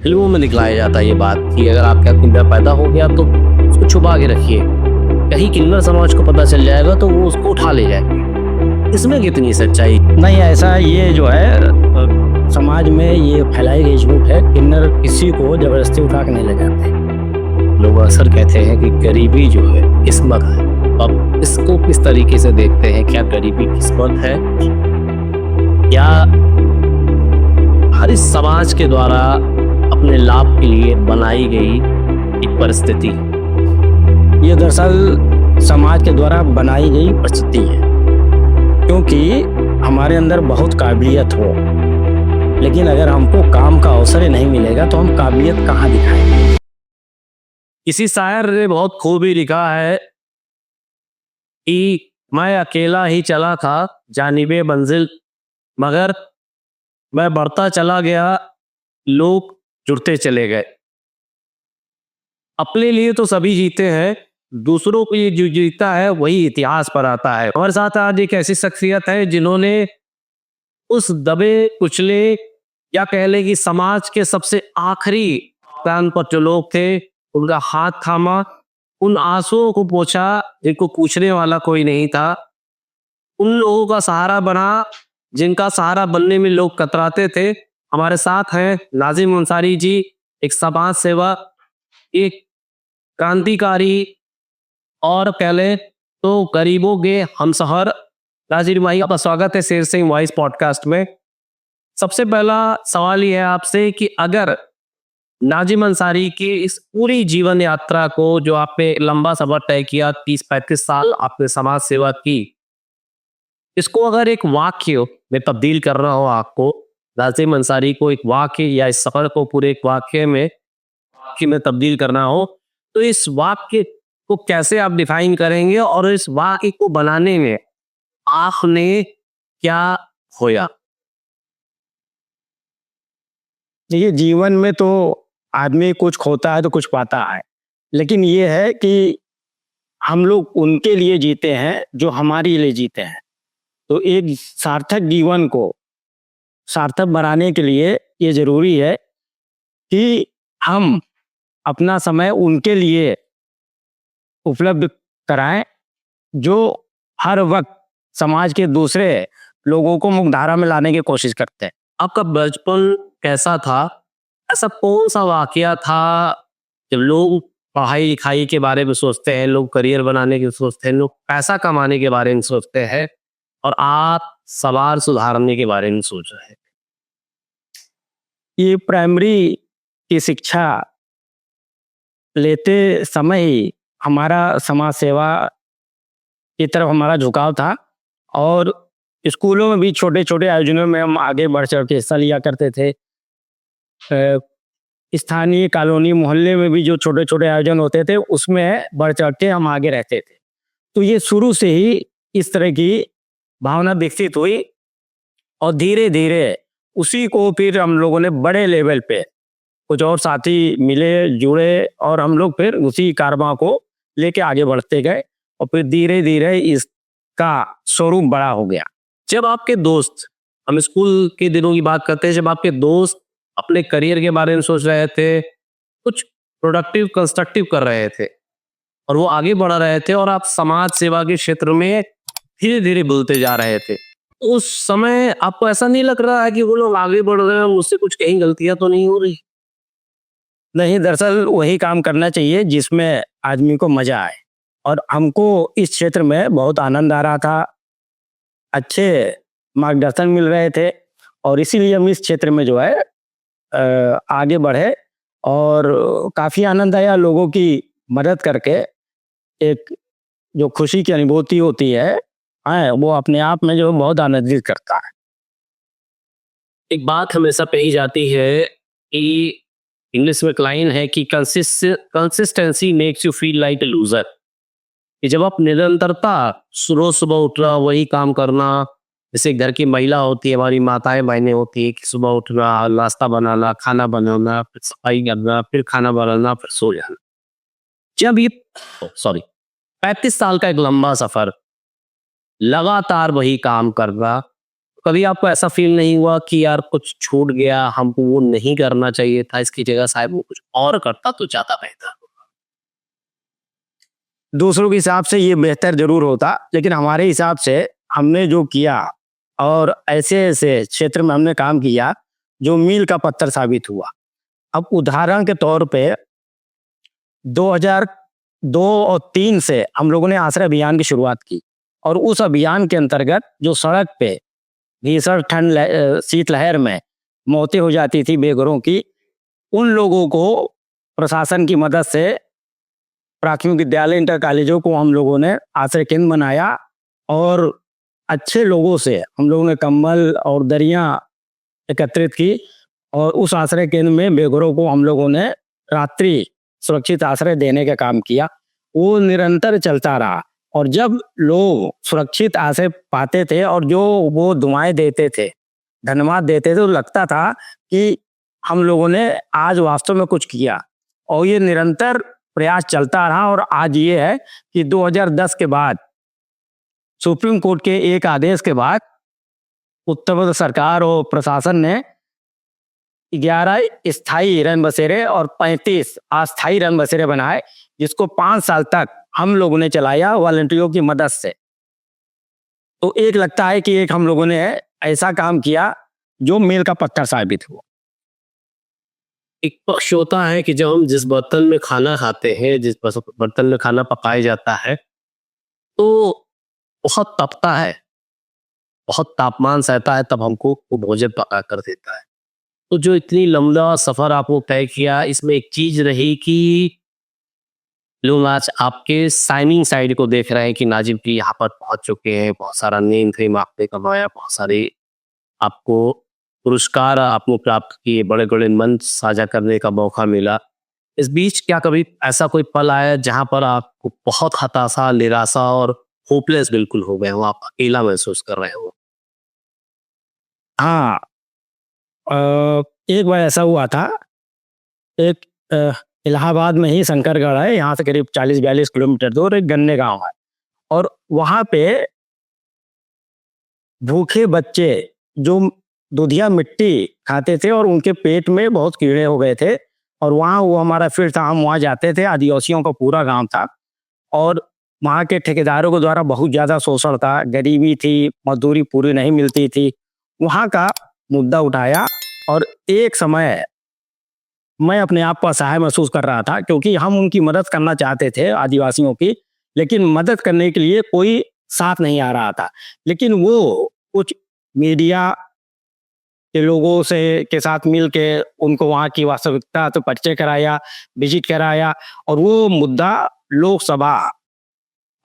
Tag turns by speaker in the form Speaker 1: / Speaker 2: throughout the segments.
Speaker 1: फिल्मों में दिखलाया जाता है ये बात कि अगर आपके यहाँ किन्नर पैदा हो गया तो उसको छुपा के रखिए, कहीं किन्नर समाज को पता चल जाएगा तो वो उसको उठा ले जाएंगे। इसमें कितनी सच्चाई?
Speaker 2: नहीं, ऐसा ये जो है समाज में ये फैलाई गई झूठ है। किन्नर किसी को जबरदस्ती उठा के नहीं ले जाते।
Speaker 1: लोग अक्सर कहते हैं कि गरीबी जो है किस्मत है। अब इसको किस तरीके से देखते हैं? क्या गरीबी किस्मत है या हर समाज के द्वारा अपने लाभ के लिए बनाई गई एक परिस्थिति?
Speaker 2: ये दरअसल समाज के द्वारा बनाई गई परिस्थिति है, क्योंकि हमारे अंदर बहुत काबिलियत हो, लेकिन अगर हमको काम का अवसर ही नहीं मिलेगा तो हम काबिलियत कहाँ दिखाएंगे।
Speaker 1: किसी शायर ने बहुत खूब ही लिखा है कि मैं अकेला ही चला था जानिबे मंजिल, मगर मैं बढ़ता चला गया, लोग जुड़ते चले गए। अपने लिए तो सभी जीते हैं, दूसरों को ये जो जीता है वही इतिहास पर आता है। हमारे साथ आज एक ऐसी शख्सियत है जिन्होंने उस दबे कुचले या कह ले कि समाज के सबसे आखिरी स्थान पर जो लोग थे उनका हाथ थामा, उन आंसुओं को पोंछा जिनको पूछने वाला कोई नहीं था, उन लोगों का सहारा बना जिनका सहारा बनने में लोग कतराते थे। हमारे साथ हैं नाजिम अंसारी जी, एक समाज सेवक, एक क्रांतिकारी और कह लें तो गरीबों के हमसफर। नाजिम भाई, आपका स्वागत है शेर सिंह वॉइस पॉडकास्ट में। सबसे पहला सवाल ये है आपसे कि अगर नाजिम अंसारी की इस पूरी जीवन यात्रा को, जो आपने लंबा सफर तय किया, 30-35 साल आपने समाज सेवा की, इसको अगर एक वाक्य में तब्दील करना हो आपको, नाजिम अंसारी को एक वाक्य या इस सफर को पूरे एक वाक्य में तब्दील करना हो, तो इस वाक्य को कैसे आप डिफाइन करेंगे और इस वाक्य को बनाने में आपने क्या खोया?
Speaker 2: देखिए, जीवन में तो आदमी कुछ खोता है तो कुछ पाता है, लेकिन ये है कि हम लोग उनके लिए जीते हैं जो हमारे लिए जीते हैं। तो एक सार्थक जीवन को सार्थक बनाने के लिए ये जरूरी है कि हम अपना समय उनके लिए उपलब्ध कराएं जो हर वक्त समाज के दूसरे लोगों को मुख्यधारा में लाने की कोशिश करते हैं।
Speaker 1: आपका बचपन कैसा था? ऐसा कौन सा वाकया था जब लोग पढ़ाई लिखाई के बारे में सोचते हैं, लोग करियर बनाने की सोचते हैं, लोग पैसा कमाने के बारे में सोचते हैं, और आप समाज सुधारने के बारे में सोच रहे हैं?
Speaker 2: ये प्राइमरी की शिक्षा लेते समय ही हमारा समाज सेवा की तरफ हमारा झुकाव था, और स्कूलों में भी छोटे छोटे आयोजनों में हम आगे बढ़ चढ़ के हिस्सा लिया करते थे। स्थानीय कॉलोनी मोहल्ले में भी जो छोटे छोटे आयोजन होते थे उसमें बढ़ चढ़ के हम आगे रहते थे। तो ये शुरू से ही इस तरह की भावना विकसित हुई, और धीरे धीरे उसी को फिर हम लोगों ने बड़े लेवल पे कुछ और साथी मिले, जुड़े, और हम लोग फिर उसी कारवां को लेके आगे बढ़ते गए, और फिर धीरे धीरे इसका स्वरूप बड़ा हो गया।
Speaker 1: जब आपके दोस्त, हम स्कूल के दिनों की बात करते हैं, जब आपके दोस्त अपने करियर के बारे में सोच रहे थे, कुछ प्रोडक्टिव कंस्ट्रक्टिव कर रहे थे और वो आगे बढ़ रहे थे, और आप समाज सेवा के क्षेत्र में धीरे धीरे बोलते जा रहे थे, उस समय आपको ऐसा नहीं लग रहा है कि वो लोग आगे बढ़ रहे हैं, मुझसे कुछ कहीं गलतियां तो नहीं हो रही?
Speaker 2: नहीं, दरअसल वही काम करना चाहिए जिसमें आदमी को मजा आए, और हमको इस क्षेत्र में बहुत आनंद आ रहा था, अच्छे मार्गदर्शन मिल रहे थे, और इसीलिए हम इस क्षेत्र में जो है आगे बढ़े, और काफ़ी आनंद आया लोगों की मदद करके। एक जो खुशी की अनुभूति होती है वो अपने आप में जो बहुत आनंदित करता है।
Speaker 1: एक बात हमेशा कही जाती है कि इंग्लिश में एक लाइन है कि consistency makes you feel like a loser, कि जब आप निरंतरता, रोज सुबह उठना, वही काम करना, जैसे घर की महिला होती है, हमारी माताएं बहनें होती है कि सुबह उठना, नाश्ता बनाना, खाना बनाना, फिर सफाई करना, फिर खाना बनाना, फिर सो जाना। जब ये 35 साल का एक लंबा सफर, लगातार वही काम करना, कभी आपको ऐसा फील नहीं हुआ कि यार कुछ छूट गया, हमको वो नहीं करना चाहिए था, इसकी जगह शायद वो कुछ और करता तो ज़्यादा बेहतर होता?
Speaker 2: दूसरों के हिसाब से ये बेहतर ज़रूर होता, लेकिन हमारे हिसाब से हमने जो किया और ऐसे-ऐसे क्षेत्र में हमने काम किया, जो मील का पत्थर साबित हुआ। अब उदाहरण के तौर पे 2002 और 3 से हम लोगों ने आश्रय अभियान की शुरुआत की और उस अभियान के अंतर्गत जो सड़क पे भीषण शीतलहर में मौतें हो जाती थी बेघरों की, उन लोगों को प्रशासन की मदद से प्राथमिक विद्यालय, इंटर कॉलेजों को हम लोगों ने आश्रय केंद्र बनाया और अच्छे लोगों से हम लोगों ने कंबल और दरियां एकत्रित की और उस आश्रय केंद्र में बेघरों को हम लोगों ने रात्रि सुरक्षित आश्रय देने का काम किया। वो निरंतर चलता रहा और जब लोग सुरक्षित आश्रय पाते थे और जो वो दुआएं देते थे, धन्यवाद देते थे, तो लगता था कि हम लोगों ने आज वास्तव में कुछ किया और ये निरंतर प्रयास चलता रहा। और आज ये है कि 2010 के बाद सुप्रीम कोर्ट के एक आदेश के बाद उत्तर प्रदेश सरकार और प्रशासन ने 11 स्थायी रन बसेरे और 35 अस्थायी रन बसेरे बनाए, जिसको 5 साल तक हम लोगों ने चलाया वॉलंटियरों की मदद से। तो एक लगता है कि एक हम लोगों ने ऐसा काम किया जो मील का पत्थर साबित हुआ।
Speaker 1: एक पक्ष होता है कि जब हम जिस बर्तन में खाना खाते हैं, जिस बर्तन में खाना पकाया जाता है, तो बहुत तपता है, बहुत तापमान सहता है, तब हमको वो भोजन पका कर देता है। तो जो इतनी लंबा सफर आपको तय किया, इसमें एक चीज रही कि लोग आज आपके साइनिंग साइड को देख रहे हैं कि नाजिम जी यहाँ पर पहुंच चुके हैं, बहुत सारा नेम फेम आपने कमाया, बहुत सारे आपको पुरस्कार आपको प्राप्त किए, बड़े बड़े मंच साझा करने का मौका मिला। इस बीच क्या कभी ऐसा कोई पल आया जहां पर आपको बहुत हताशा, निराशा और होपलेस बिल्कुल हो गए हो, आप अकेला महसूस कर रहे हो?
Speaker 2: हाँ, एक बार ऐसा हुआ था। एक इलाहाबाद में ही शंकरगढ़ है, यहाँ से करीब 40-42 किलोमीटर दूर एक गन्ने गांव है और वहाँ पे भूखे बच्चे जो दूधिया मिट्टी खाते थे और उनके पेट में बहुत कीड़े हो गए थे और वहाँ वो हमारा फील्ड था, हम वहाँ जाते थे। आदिवासियों का पूरा गांव था और वहाँ के ठेकेदारों के द्वारा बहुत ज़्यादा शोषण था, गरीबी थी, मजदूरी पूरी नहीं मिलती थी। वहाँ का मुद्दा उठाया और एक समय मैं अपने आप को असहाय महसूस कर रहा था क्योंकि हम उनकी मदद करना चाहते थे आदिवासियों की, लेकिन मदद करने के लिए कोई साथ नहीं आ रहा था। लेकिन वो कुछ मीडिया के लोगों से के साथ मिल के उनको वहाँ की वास्तविकता तो परिचय कराया, विजिट कराया और वो मुद्दा लोकसभा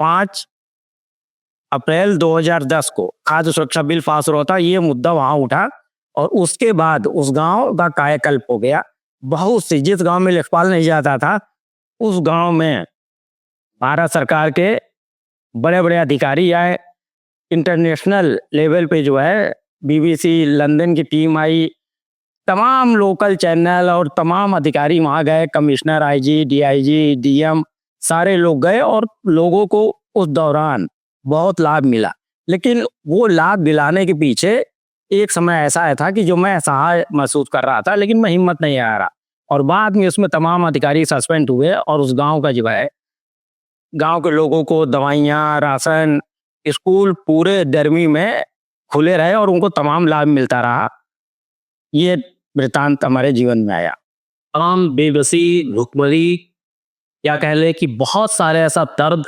Speaker 2: 5 अप्रैल 2010 को खाद्य सुरक्षा बिल पास हुआ था। ये मुद्दा वहाँ उठा और उसके बाद उस गांव का कायाकल्प हो गया। बहुत सी जिस गांव में लेखपाल नहीं जाता था, उस गांव में भारत सरकार के बड़े बड़े अधिकारी आए। इंटरनेशनल लेवल पे जो है बीबीसी लंदन की टीम आई, तमाम लोकल चैनल और तमाम अधिकारी वहाँ गए, कमिश्नर, आईजी, डीआईजी, डीएम सारे लोग गए और लोगों को उस दौरान बहुत लाभ मिला। लेकिन वो लाभ दिलाने के पीछे एक समय ऐसा आया था कि जो मैं असहाय महसूस कर रहा था, लेकिन मैं हिम्मत नहीं आ रहा और बाद में उसमें तमाम अधिकारी सस्पेंड हुए और उस गांव का जो है गांव के लोगों को दवाइयाँ, राशन, स्कूल पूरे गर्मी में खुले रहे और उनको तमाम लाभ मिलता रहा। ये वृतांत हमारे जीवन में आया।
Speaker 1: आम बेबसी, भुखमरी, या कह लें कि बहुत सारे ऐसा दर्द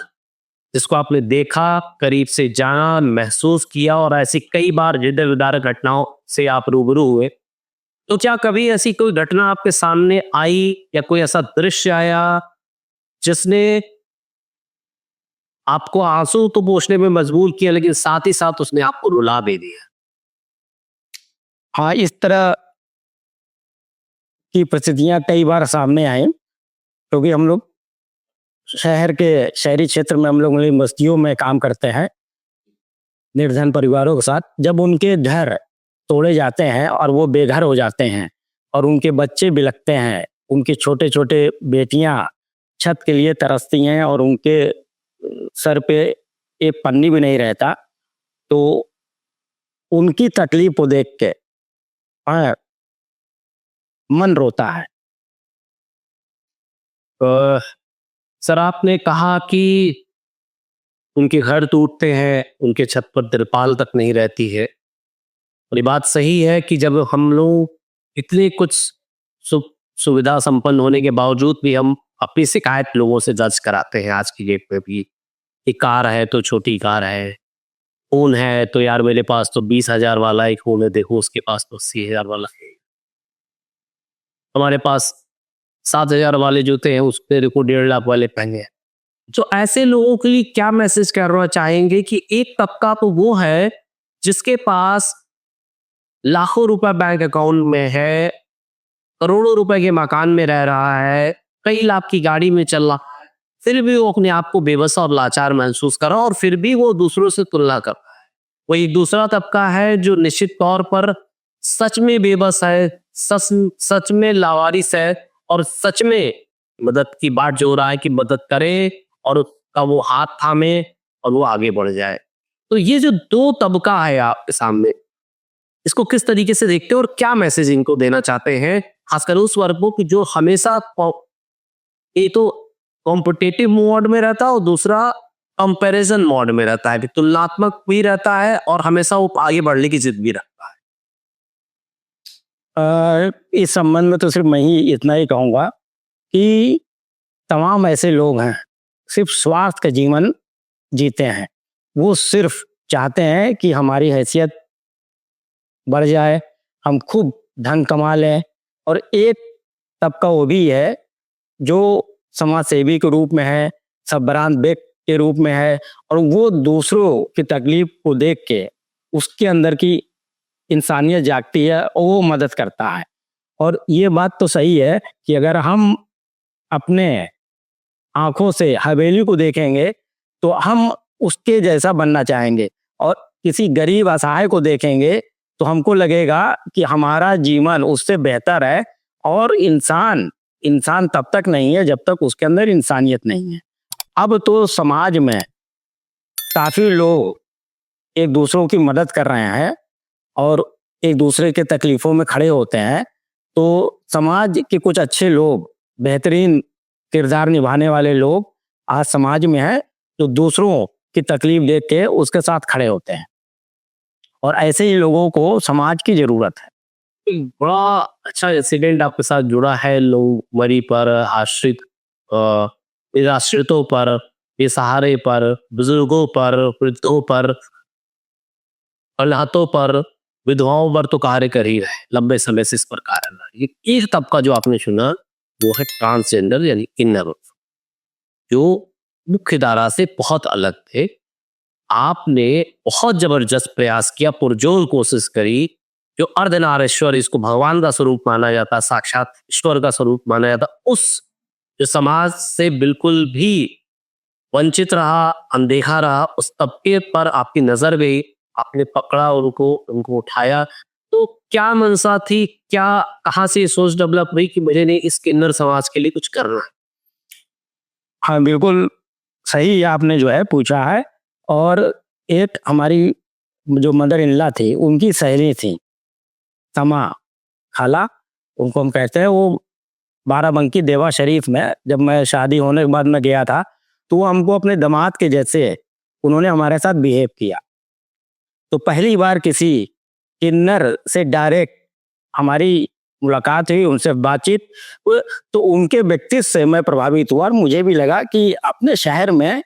Speaker 1: जिसको आपने देखा, करीब से जाना, महसूस किया और ऐसी कई बार हृदय विदारक घटनाओं से आप रूबरू हुए। तो क्या कभी ऐसी कोई घटना आपके सामने आई या कोई ऐसा दृश्य आया जिसने आपको आंसू तो पोंछने में मजबूर किया, लेकिन साथ ही साथ उसने आपको रुला भी दिया?
Speaker 2: हाँ, इस तरह की परिस्थितियाँ कई बार सामने आई क्योंकि हम लोग शहरी क्षेत्र में हम लोग बस्तियों में काम करते हैं निर्धन परिवारों के साथ। जब उनके घर तोड़े जाते हैं और वो बेघर हो जाते हैं और उनके बच्चे बिलखते हैं, उनकी छोटे छोटे बेटियां छत के लिए तरसती हैं और उनके सर पे एक पन्नी भी नहीं रहता, तो उनकी तकलीफ को देख के हाँ, मन रोता है।
Speaker 1: अ, सर आपने कहा कि उनके घर टूटते हैं, उनके छत पर तिरपाल तक नहीं रहती है। और ये बात सही है कि जब हम लोग इतने कुछ सु सुविधा संपन्न होने के बावजूद भी हम अपनी शिकायत लोगों से दर्ज कराते हैं आज की डेट में भी, कि कार है तो छोटी कार है, फ़ोन है तो यार मेरे पास तो 20,000 वाला एक फ़ोन है, देखो उसके पास तो 80,000 वाला है। हमारे पास 7,000 वाले जूते हैं, उस पे देखो 1.5 लाख वाले पहने हैं। तो ऐसे लोगों के लिए क्या मैसेज करना चाहेंगे कि एक तबका तो वो है जिसके पास लाखों रुपए बैंक अकाउंट में है, करोड़ों रुपए के मकान में रह रहा है, कई लाख की गाड़ी में चल रहा है, फिर भी वो अपने आप को बेबस और लाचार महसूस कर रहा है और फिर भी वो दूसरों से तुलना कर रहा है। वही दूसरा तबका है जो निश्चित तौर पर सच में बेबस है, सच सच में लावारिस है और सच में मदद की बाट जो रहा है कि मदद करे और उसका वो हाथ थामे और वो आगे बढ़ जाए। तो ये जो दो तबका है आपके सामने, इसको किस तरीके से देखते हैं और क्या मैसेज इनको देना चाहते हैं, खासकर उस वर्ग को कि जो हमेशा ये तो कॉम्पिटिटिव मोड में रहता है और दूसरा कंपैरिजन मोड में रहता है, कि तुलनात्मक भी रहता है और हमेशा वो आगे बढ़ने की जिद भी रखता है।
Speaker 2: इस संबंध में तो सिर्फ मैं ही इतना ही कहूँगा कि तमाम ऐसे लोग हैं सिर्फ स्वार्थ का जीवन जीते हैं। वो सिर्फ चाहते हैं कि हमारी हैसियत बढ़ जाए, हम खूब धन कमा लें। और एक तबका वो भी है जो समाज सेवी के रूप में है, सबरान बेग के रूप में है, और वो दूसरों की तकलीफ को देख के उसके अंदर की इंसानियत जागती है और वो मदद करता है। और ये बात तो सही है कि अगर हम अपने आंखों से हवेली को देखेंगे तो हम उसके जैसा बनना चाहेंगे, और किसी गरीब असहाय को देखेंगे तो हमको लगेगा कि हमारा जीवन उससे बेहतर है। और इंसान तब तक नहीं है जब तक उसके अंदर इंसानियत नहीं है। अब तो समाज में काफी लोग एक दूसरों की मदद कर रहे हैं और एक दूसरे के तकलीफों में खड़े होते हैं। तो समाज के कुछ अच्छे लोग, बेहतरीन किरदार निभाने वाले लोग आज समाज में हैं, जो दूसरों की तकलीफ देख के उसके साथ खड़े होते हैं, और ऐसे ही लोगों को समाज की जरूरत है।
Speaker 1: एक बड़ा अच्छा इंसिडेंट आपके साथ जुड़ा है, लोग मरी पर, निराश्रितों पर, बेसहारे पर, बुजुर्गों पर, वृद्धों पर, अनाथों पर, विधवाओं पर तो कार्य कर ही रहे, लंबे समय से इस पर कार्य कर रहे। ये एक तबका जो आपने चुना वो है ट्रांसजेंडर यानी किन्नर, जो मुख्य धारा से बहुत अलग थे। आपने बहुत जबरदस्त प्रयास किया, पुरजोर कोशिश करी। जो अर्धनारीश्वर, इसको भगवान का स्वरूप माना जाता, साक्षात ईश्वर का स्वरूप माना जाता, उस जो समाज से बिल्कुल भी वंचित रहा, अनदेखा रहा, उस तबके पर आपकी नजर गई, आपने पकड़ा उनको, उनको उठाया। तो क्या मनसा थी, क्या कहाँ से ये सोच डेवलप हुई कि मुझे नहीं इस किन्नर समाज के लिए कुछ करना है?
Speaker 2: हाँ, बिल्कुल सही आपने जो है पूछा है। और एक हमारी जो मदर इन लॉ थी, उनकी सहेली थी तमा खाला, उनको हम कहते हैं। वो बाराबंकी देवा शरीफ में जब मैं शादी होने के बाद मैं गया था, तो वो हमको अपने दामाद के जैसे उन्होंने हमारे साथ बिहेव किया। तो पहली बार किसी किन्नर से डायरेक्ट हमारी मुलाकात हुई, उनसे बातचीत तो उनके व्यक्तित्व से मैं प्रभावित हुआ और मुझे भी लगा कि अपने शहर में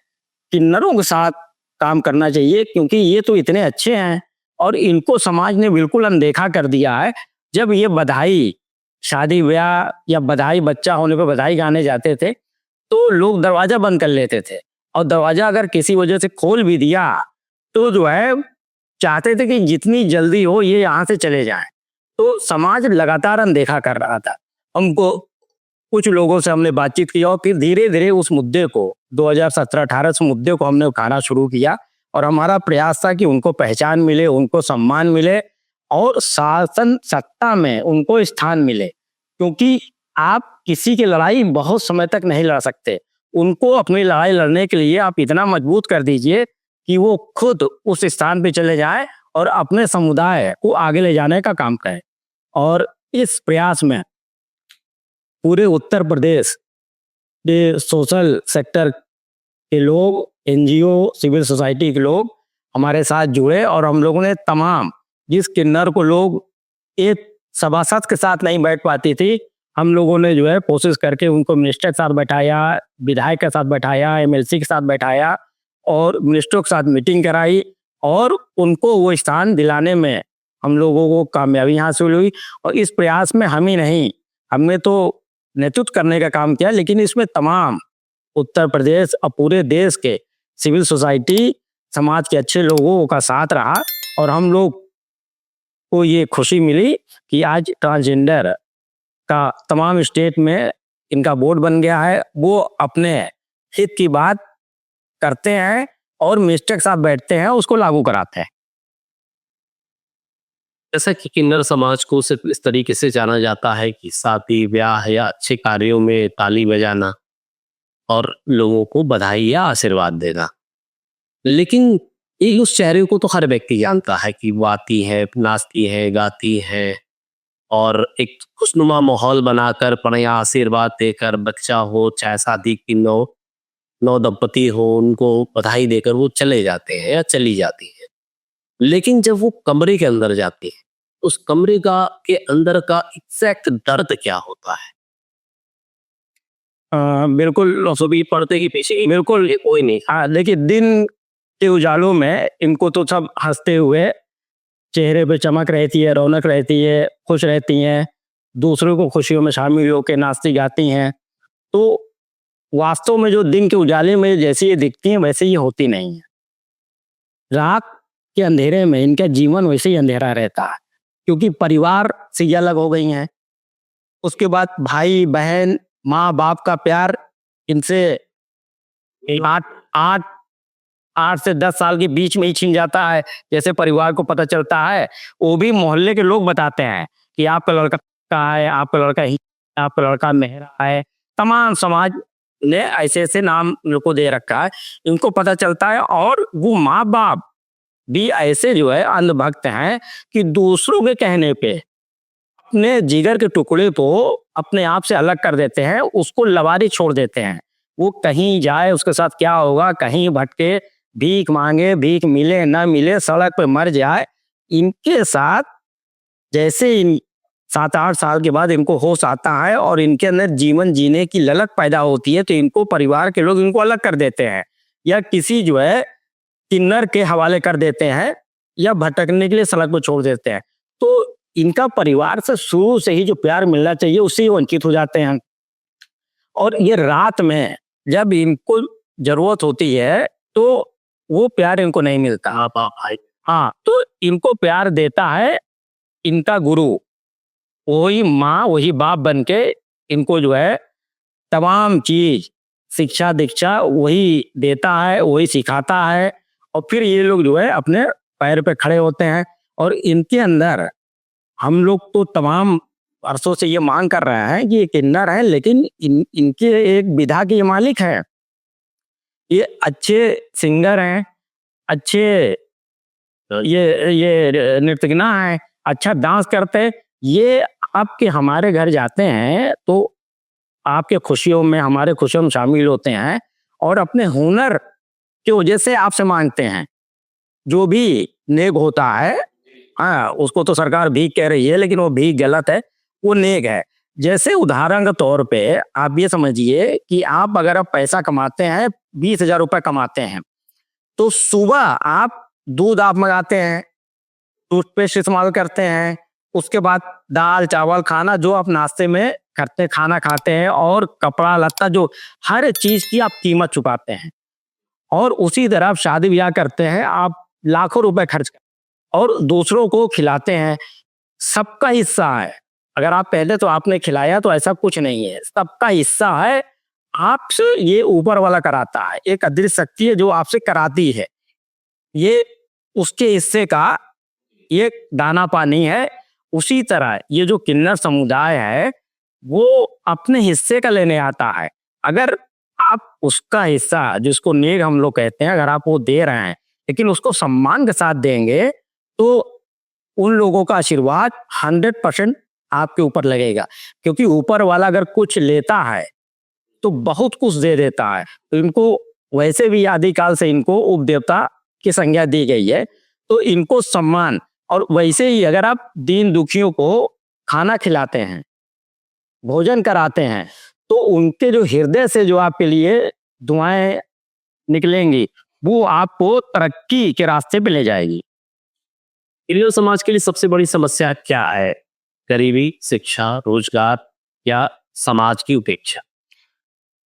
Speaker 2: किन्नरों के साथ काम करना चाहिए, क्योंकि ये तो इतने अच्छे हैं और इनको समाज ने बिल्कुल अनदेखा कर दिया है। जब ये बधाई, शादी ब्याह या बधाई, बच्चा होने पे बधाई गाने जाते थे तो लोग दरवाजा बंद कर लेते थे, और दरवाजा अगर किसी वजह से खोल भी दिया तो जो है चाहते थे कि जितनी जल्दी हो ये यहाँ से चले जाएं। तो समाज लगातार अनदेखा कर रहा था हमको। कुछ लोगों से हमने बातचीत की और फिर धीरे धीरे उस मुद्दे को 2017-18 से मुद्दे को हमने उठाना शुरू किया, और हमारा प्रयास था कि उनको पहचान मिले, उनको सम्मान मिले और शासन सत्ता में उनको स्थान मिले। क्योंकि आप किसी की लड़ाई बहुत समय तक नहीं लड़ सकते, उनको अपनी लड़ाई लड़ने के लिए आप इतना मजबूत कर दीजिए कि वो खुद उस स्थान पे चले जाएं और अपने समुदाय को आगे ले जाने का काम करें। और इस प्रयास में पूरे उत्तर प्रदेश के सोशल सेक्टर के लोग, एनजीओ, सिविल सोसाइटी के लोग हमारे साथ जुड़े और हम लोगों ने तमाम, जिस किन्नर को लोग एक सभासद के साथ नहीं बैठ पाती थी, हम लोगों ने जो है कोशिश करके उनको मिनिस्टर के साथ बैठाया, विधायक के साथ बैठाया, एमएलसी के साथ बैठाया और मिनिस्टरों के साथ मीटिंग कराई और उनको वो स्थान दिलाने में हम लोगों को कामयाबी हासिल हुई। और इस प्रयास में हम ही नहीं, हमने तो नेतृत्व करने का काम किया, लेकिन इसमें तमाम उत्तर प्रदेश और पूरे देश के सिविल सोसाइटी, समाज के अच्छे लोगों का साथ रहा और हम लोग को ये खुशी मिली कि आज ट्रांसजेंडर का तमाम स्टेट में इनका बोर्ड बन गया है। वो अपने हित की बात करते हैं और मिनिस्टर के साथ बैठते हैं, उसको लागू कराते हैं।
Speaker 1: जैसा कि किन्नर समाज को सिर्फ इस तरीके से जाना जाता है कि शादी ब्याह या अच्छे कार्यों में ताली बजाना और लोगों को बधाई या आशीर्वाद देना, लेकिन ये उस चेहरे को तो हर व्यक्ति जानता है कि वो आती है, नाचती है, गाती है और एक खुशनुमा माहौल बनाकर बढ़िया आशीर्वाद देकर, बच्चा हो चाहे शादी की नौ दंपति हो, उनको बधाई देकर वो चले जाते हैं या चली जाती है। लेकिन जब वो कमरे के अंदर जाती है, उस कमरे के अंदर का एग्जैक्ट दर्द क्या होता है?
Speaker 2: बिल्कुल
Speaker 1: सुबह पढ़ते ही पीछे
Speaker 2: बिल्कुल
Speaker 1: ये कोई नहीं।
Speaker 2: हाँ, देखिए दिन के उजालों में इनको तो सब हंसते हुए, चेहरे पे चमक रहती है, रौनक रहती है, खुश रहती हैं, दूसरों को खुशियों में शामिल होकर नाचती गाती हैं। तो वास्तव में जो दिन के उजाले में जैसी ये दिखती हैं वैसे ये होती नहीं है। रात के अंधेरे में इनका जीवन वैसे ही अंधेरा रहता है, क्योंकि परिवार से ये अलग हो गई हैं। उसके बाद भाई बहन, माँ बाप का प्यार इनसे 8 से 10 साल के बीच में ही छीन जाता है। जैसे परिवार को पता चलता है, वो भी मोहल्ले के लोग बताते हैं कि आपका लड़का कहाँ है, आपका लड़का ही, आपका लड़का मेहरा है। तमाम समाज ने ऐसे ऐसे नाम इनको दे रखा है, इनको पता चलता है। और वो माँ बाप भी ऐसे जो है अंधभक्त हैं कि दूसरों के कहने पे अपने जिगर के टुकड़े को अपने आप से अलग कर देते हैं, उसको लवारी छोड़ देते हैं। वो कहीं जाए, उसके साथ क्या होगा, कहीं भटके, भीख मांगे, भीख मिले ना मिले, सड़क पे मर जाए। इनके साथ जैसे इन 7-8 साल के बाद इनको होश आता है और इनके अंदर जीवन जीने की ललक पैदा होती है, तो इनको परिवार के लोग इनको अलग कर देते हैं या किसी जो है किन्नर के हवाले कर देते हैं या भटकने के लिए सड़क पर छोड़ देते हैं। तो इनका परिवार से शुरू से ही जो प्यार मिलना चाहिए उससे ही वंचित हो जाते हैं। और ये रात में जब इनको जरूरत होती है तो वो प्यार इनको नहीं मिलता। हाँ, तो इनको प्यार देता है इनका गुरु, वही माँ वही बाप बन के इनको जो है तमाम चीज, शिक्षा दीक्षा वही देता है, वही सिखाता है। और फिर ये लोग जो है अपने पैर पे खड़े होते हैं। और इनके अंदर हम लोग तो तमाम वर्षों से ये मांग कर रहे हैं कि ये किन्नर है, लेकिन इनके एक विधा के मालिक हैं, ये अच्छे सिंगर हैं, अच्छे ये नृत्यज्ञ हैं, अच्छा डांस करते हैं। ये आपके हमारे घर जाते हैं तो आपके खुशियों में, हमारे खुशियों में शामिल होते हैं और अपने हुनर की वजह से आपसे मांगते हैं। जो भी नेक होता है, हाँ, उसको तो सरकार भीख कह रही है, लेकिन वो भीख गलत है, वो नेक है। जैसे उदाहरण के तौर पे आप ये समझिए कि आप अगर आप पैसा कमाते हैं, 20,000 रुपये कमाते हैं, तो सुबह आप दूध आप मंगाते हैं, टूथपेस्ट इस्तेमाल करते हैं, उसके बाद दाल चावल खाना जो आप नाश्ते में करते हैं, खाना खाते हैं, और कपड़ा लत्ता जो हर चीज की आप कीमत चुकाते हैं। और उसी तरह आप शादी ब्याह करते हैं, आप लाखों रुपए खर्च कर और दूसरों को खिलाते हैं। सबका हिस्सा है। अगर आप पहले तो आपने खिलाया तो ऐसा कुछ नहीं है, सबका हिस्सा है। आपसे ये ऊपर वाला कराता है, एक अदृश्य शक्ति है जो आपसे कराती है, ये उसके हिस्से का ये दाना पानी है। उसी तरह ये जो किन्नर समुदाय है वो अपने हिस्से का लेने आता है। अगर आप उसका हिस्सा, जिसको नेक हम लोग कहते हैं, अगर आप वो दे रहे हैं, लेकिन उसको सम्मान के साथ देंगे, तो उन लोगों का आशीर्वाद 100% आपके ऊपर लगेगा, क्योंकि ऊपर वाला अगर कुछ लेता है तो बहुत कुछ दे देता है। तो इनको वैसे भी आदिकाल से इनको उपदेवता की संज्ञा दी गई है, तो इनको सम्मान। और वैसे ही अगर आप दीन दुखियों को खाना खिलाते हैं, भोजन कराते हैं, तो उनके जो हृदय से जो आपके लिए दुआएं निकलेंगी, वो आपको तरक्की के रास्ते पे ले जाएगी।
Speaker 1: हिंदू समाज के लिए सबसे बड़ी समस्या क्या है? गरीबी, शिक्षा, रोजगार या समाज की उपेक्षा?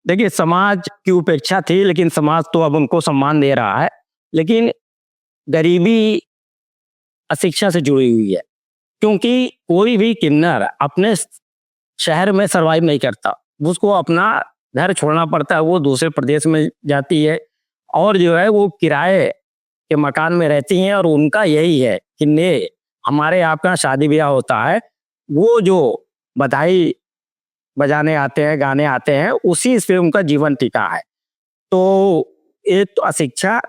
Speaker 2: देखिए, समाज की उपेक्षा थी, लेकिन समाज तो अब उनको सम्मान दे रहा है। लेकिन गरीबी अशिक्षा से जुड़ी हुई है, क्योंकि कोई भी किन्नर अपने शहर में सर्वाइव नहीं करता, उसको अपना घर छोड़ना पड़ता है, वो दूसरे प्रदेश में जाती है और जो है वो किराए के मकान में रहती हैं। और उनका यही है कि ने हमारे आपका शादी ब्याह होता है, वो जो बधाई बजाने आते हैं, गाने आते हैं, उसी से उनका जीवन टिका है। तो एक तो अशिक्षा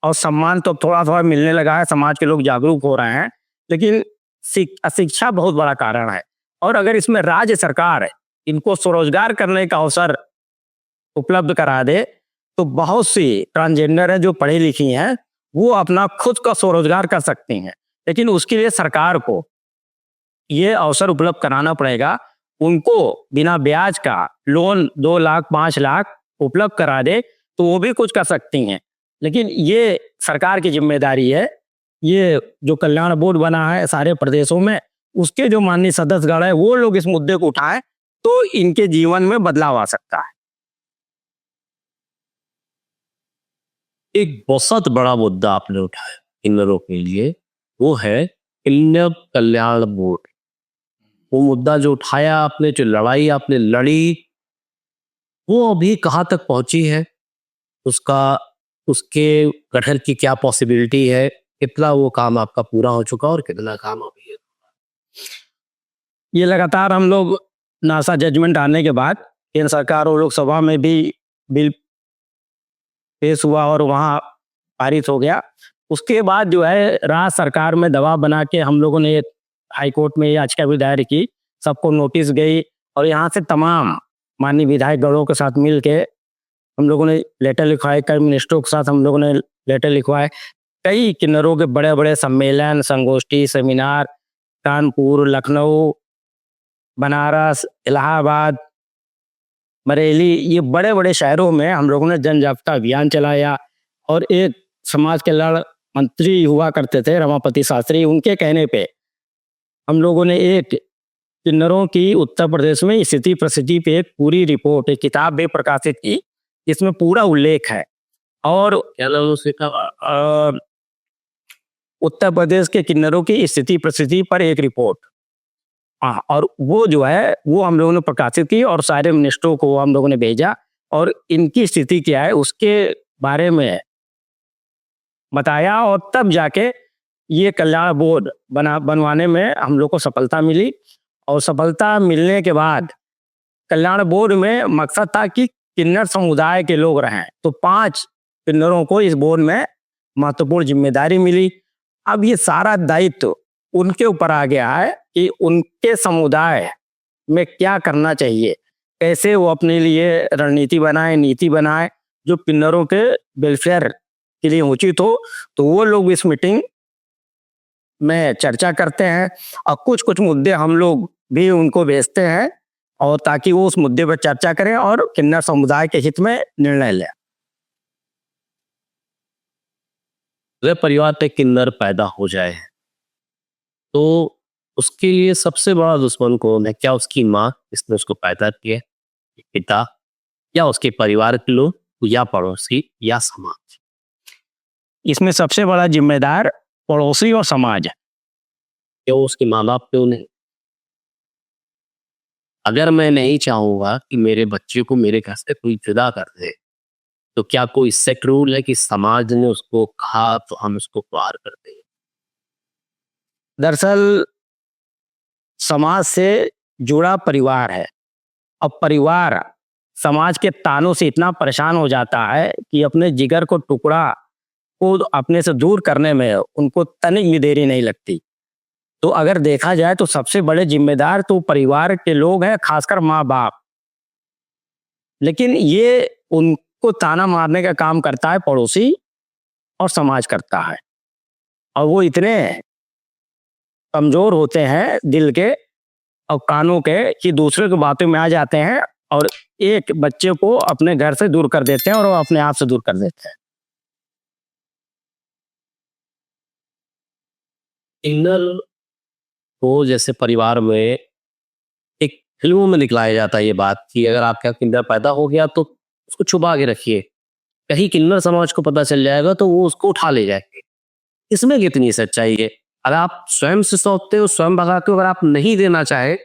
Speaker 2: और सम्मान तो थोड़ा थोड़ा मिलने लगा है, समाज के लोग जागरूक हो रहे हैं, लेकिन अशिक्षा बहुत बड़ा कारण है। और अगर इसमें राज्य सरकार इनको स्वरोजगार करने का अवसर उपलब्ध करा दे, तो बहुत सी ट्रांसजेंडर है जो पढ़ी लिखी हैं, वो अपना खुद का स्वरोजगार कर सकती हैं। लेकिन उसके लिए सरकार को ये अवसर उपलब्ध कराना पड़ेगा, उनको बिना ब्याज का लोन 2 लाख 5 लाख उपलब्ध करा दे, तो वो भी कुछ कर सकती हैं। लेकिन ये सरकार की जिम्मेदारी है। ये जो कल्याण बोर्ड बना है सारे प्रदेशों में, उसके जो माननीय सदस्यगण है, वो लोग इस मुद्दे को उठाएं, तो इनके जीवन में बदलाव आ सकता है।
Speaker 1: एक बहुत बड़ा मुद्दा आपने उठाया किन्नरों के लिए, वो है किन्नर कल्याण बोर्ड। वो मुद्दा जो उठाया आपने, जो लड़ाई आपने लड़ी, वो अभी कहाँ तक पहुंची है? उसका उसके गठन की क्या पॉसिबिलिटी है? कितना वो काम आपका पूरा हो चुका और कितना काम अभी है?
Speaker 2: ये लगातार हम लोग नासा जजमेंट आने के बाद केंद्र सरकार और लोकसभा में भी बिल पेश हुआ और वहाँ पारित हो गया। उसके बाद जो है राज्य सरकार में दबाव बना के हम लोगों ने हाई कोर्ट में याचिका भी दायर की, सबको नोटिस गई और यहाँ से तमाम माननीय विधायक गणों के साथ मिल के हम लोगों ने लेटर लिखवाए, कई मिनिस्टरों के साथ हम लोगों ने लेटर लिखवाए। कई किन्नरों के बड़े बड़े सम्मेलन, संगोष्ठी, सेमिनार कानपुर, लखनऊ, बनारस, इलाहाबाद, बरेली, ये बड़े बड़े शहरों में हम लोगों ने जन जागरूकता अभियान चलाया। और एक समाज कल्याण मंत्री हुआ करते थे रमापति शास्त्री, उनके कहने पे हम लोगों ने एक किन्नरों की उत्तर प्रदेश में स्थिति परिस्थिति पे एक पूरी रिपोर्ट, एक किताब भी प्रकाशित की, इसमें पूरा उल्लेख है। और
Speaker 1: क्या नाम है उसका?
Speaker 2: उत्तर प्रदेश के किन्नरों की स्थिति परिस्थिति पर एक रिपोर्ट, हाँ, और वो जो है वो हम लोगों ने प्रकाशित की और सारे मिनिस्टरों को हम लोगों ने भेजा और इनकी स्थिति क्या है उसके बारे में बताया। और तब जाके ये कल्याण बोर्ड बनवाने में हम लोग को सफलता मिली। और सफलता मिलने के बाद कल्याण बोर्ड में मकसद था कि किन्नर समुदाय के लोग रहें, तो 5 किन्नरों को इस बोर्ड में महत्वपूर्ण जिम्मेदारी मिली। अब ये सारा दायित्व उनके ऊपर आ गया है कि उनके समुदाय में क्या करना चाहिए, कैसे वो अपने लिए रणनीति बनाए, नीति बनाए जो किन्नरों के वेलफेयर के लिए उचित हो। तो वो लोग इस मीटिंग में चर्चा करते हैं और कुछ कुछ मुद्दे हम लोग भी उनको भेजते हैं, और ताकि वो उस मुद्दे पर चर्चा करें और किन्नर समुदाय के हित में निर्णय लें।
Speaker 1: अगर परिवार में किन्नर पैदा हो जाए तो उसके लिए सबसे बड़ा दुश्मन कौन है? क्या उसकी माँ जिसने उसको पैदा किया, पिता, या उसके परिवार के लोग, या पड़ोसी, या समाज?
Speaker 2: इसमें सबसे बड़ा जिम्मेदार पड़ोसी और समाज है।
Speaker 1: क्या उसके माँ बाप क्यों नहीं? अगर मैं नहीं चाहूंगा कि मेरे बच्चे को मेरे घर से कोई जुदा कर दे, तो क्या कोई सेट रूल है कि समाज ने उसको कहा तो हम उसको पार कर दें?
Speaker 2: दरअसल समाज से जुड़ा परिवार है। अब परिवार समाज के तानों से इतना परेशान हो जाता है कि अपने जिगर को टुकड़ा को अपने से दूर करने में उनको तनिक भी देरी नहीं लगती। तो अगर देखा जाए तो सबसे बड़े जिम्मेदार तो परिवार के लोग हैं, खासकर माँ बाप। लेकिन ये उनको ताना मारने का काम करता है पड़ोसी और समाज करता है। और वो इतने कमजोर होते हैं दिल के और कानों के कि दूसरे की बातों में आ जाते हैं और एक बच्चे को अपने घर से दूर कर देते हैं और वो अपने आप से दूर कर देते हैं।
Speaker 1: इनर को जैसे परिवार में एक फिल्मों में दिखलाया जाता है ये बात कि अगर आपका किन्नर पैदा हो गया तो उसको छुपा के रखिए, कहीं किन्नर समाज को पता चल जाएगा तो वो उसको उठा ले जाएंगे। इसमें कितनी सच्चाई है? अगर आप स्वयं से सौंपते हो, स्वयं भगाते हो, अगर आप नहीं देना चाहे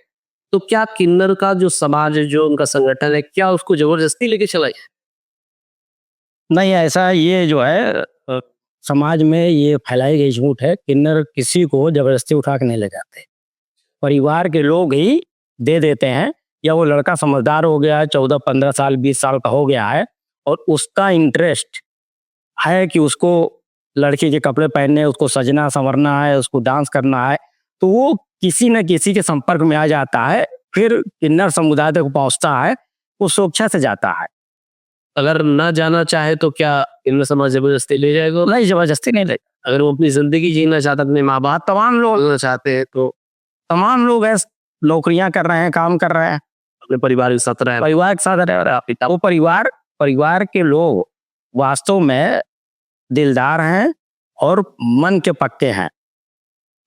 Speaker 1: तो क्या किन्नर का जो समाज है, जो उनका संगठन है, क्या उसको जबरदस्ती लेके चला जाए?
Speaker 2: नहीं, ऐसा ये जो है समाज में ये फैलाई गई झूठ है। किन्नर किसी को जबरदस्ती उठा के नहीं ले जाते, परिवार के लोग ही दे देते हैं। या वो लड़का समझदार हो गया है, 14-15 साल 20 साल का हो गया है और उसका इंटरेस्ट है कि उसको लड़की के कपड़े पहनने, उसको सजना संवरना है, उसको डांस करना है, तो वो किसी न किसी के संपर्क में आ जाता है, फिर किन्नर समुदाय तक पहुंचता है, वो स्वेच्छा से जाता है।
Speaker 1: अगर ना जाना चाहे तो क्या किन्नर समाज जबरदस्ती ले जाएगा?
Speaker 2: नहीं, जबरदस्ती नहीं ले।
Speaker 1: अगर वो अपनी जिंदगी जीना चाहता, अपने माँ बाप
Speaker 2: तमाम लोग
Speaker 1: जीना चाहते हैं तो
Speaker 2: तमाम लोग ऐसे नौकरियां कर रहे हैं, काम कर रहे हैं,
Speaker 1: अपने परिवार के साथ रहे।
Speaker 2: परिवार के साथ रह रहे हैं। वो परिवार के लोग वास्तव में दिलदार हैं और मन के पक्के हैं,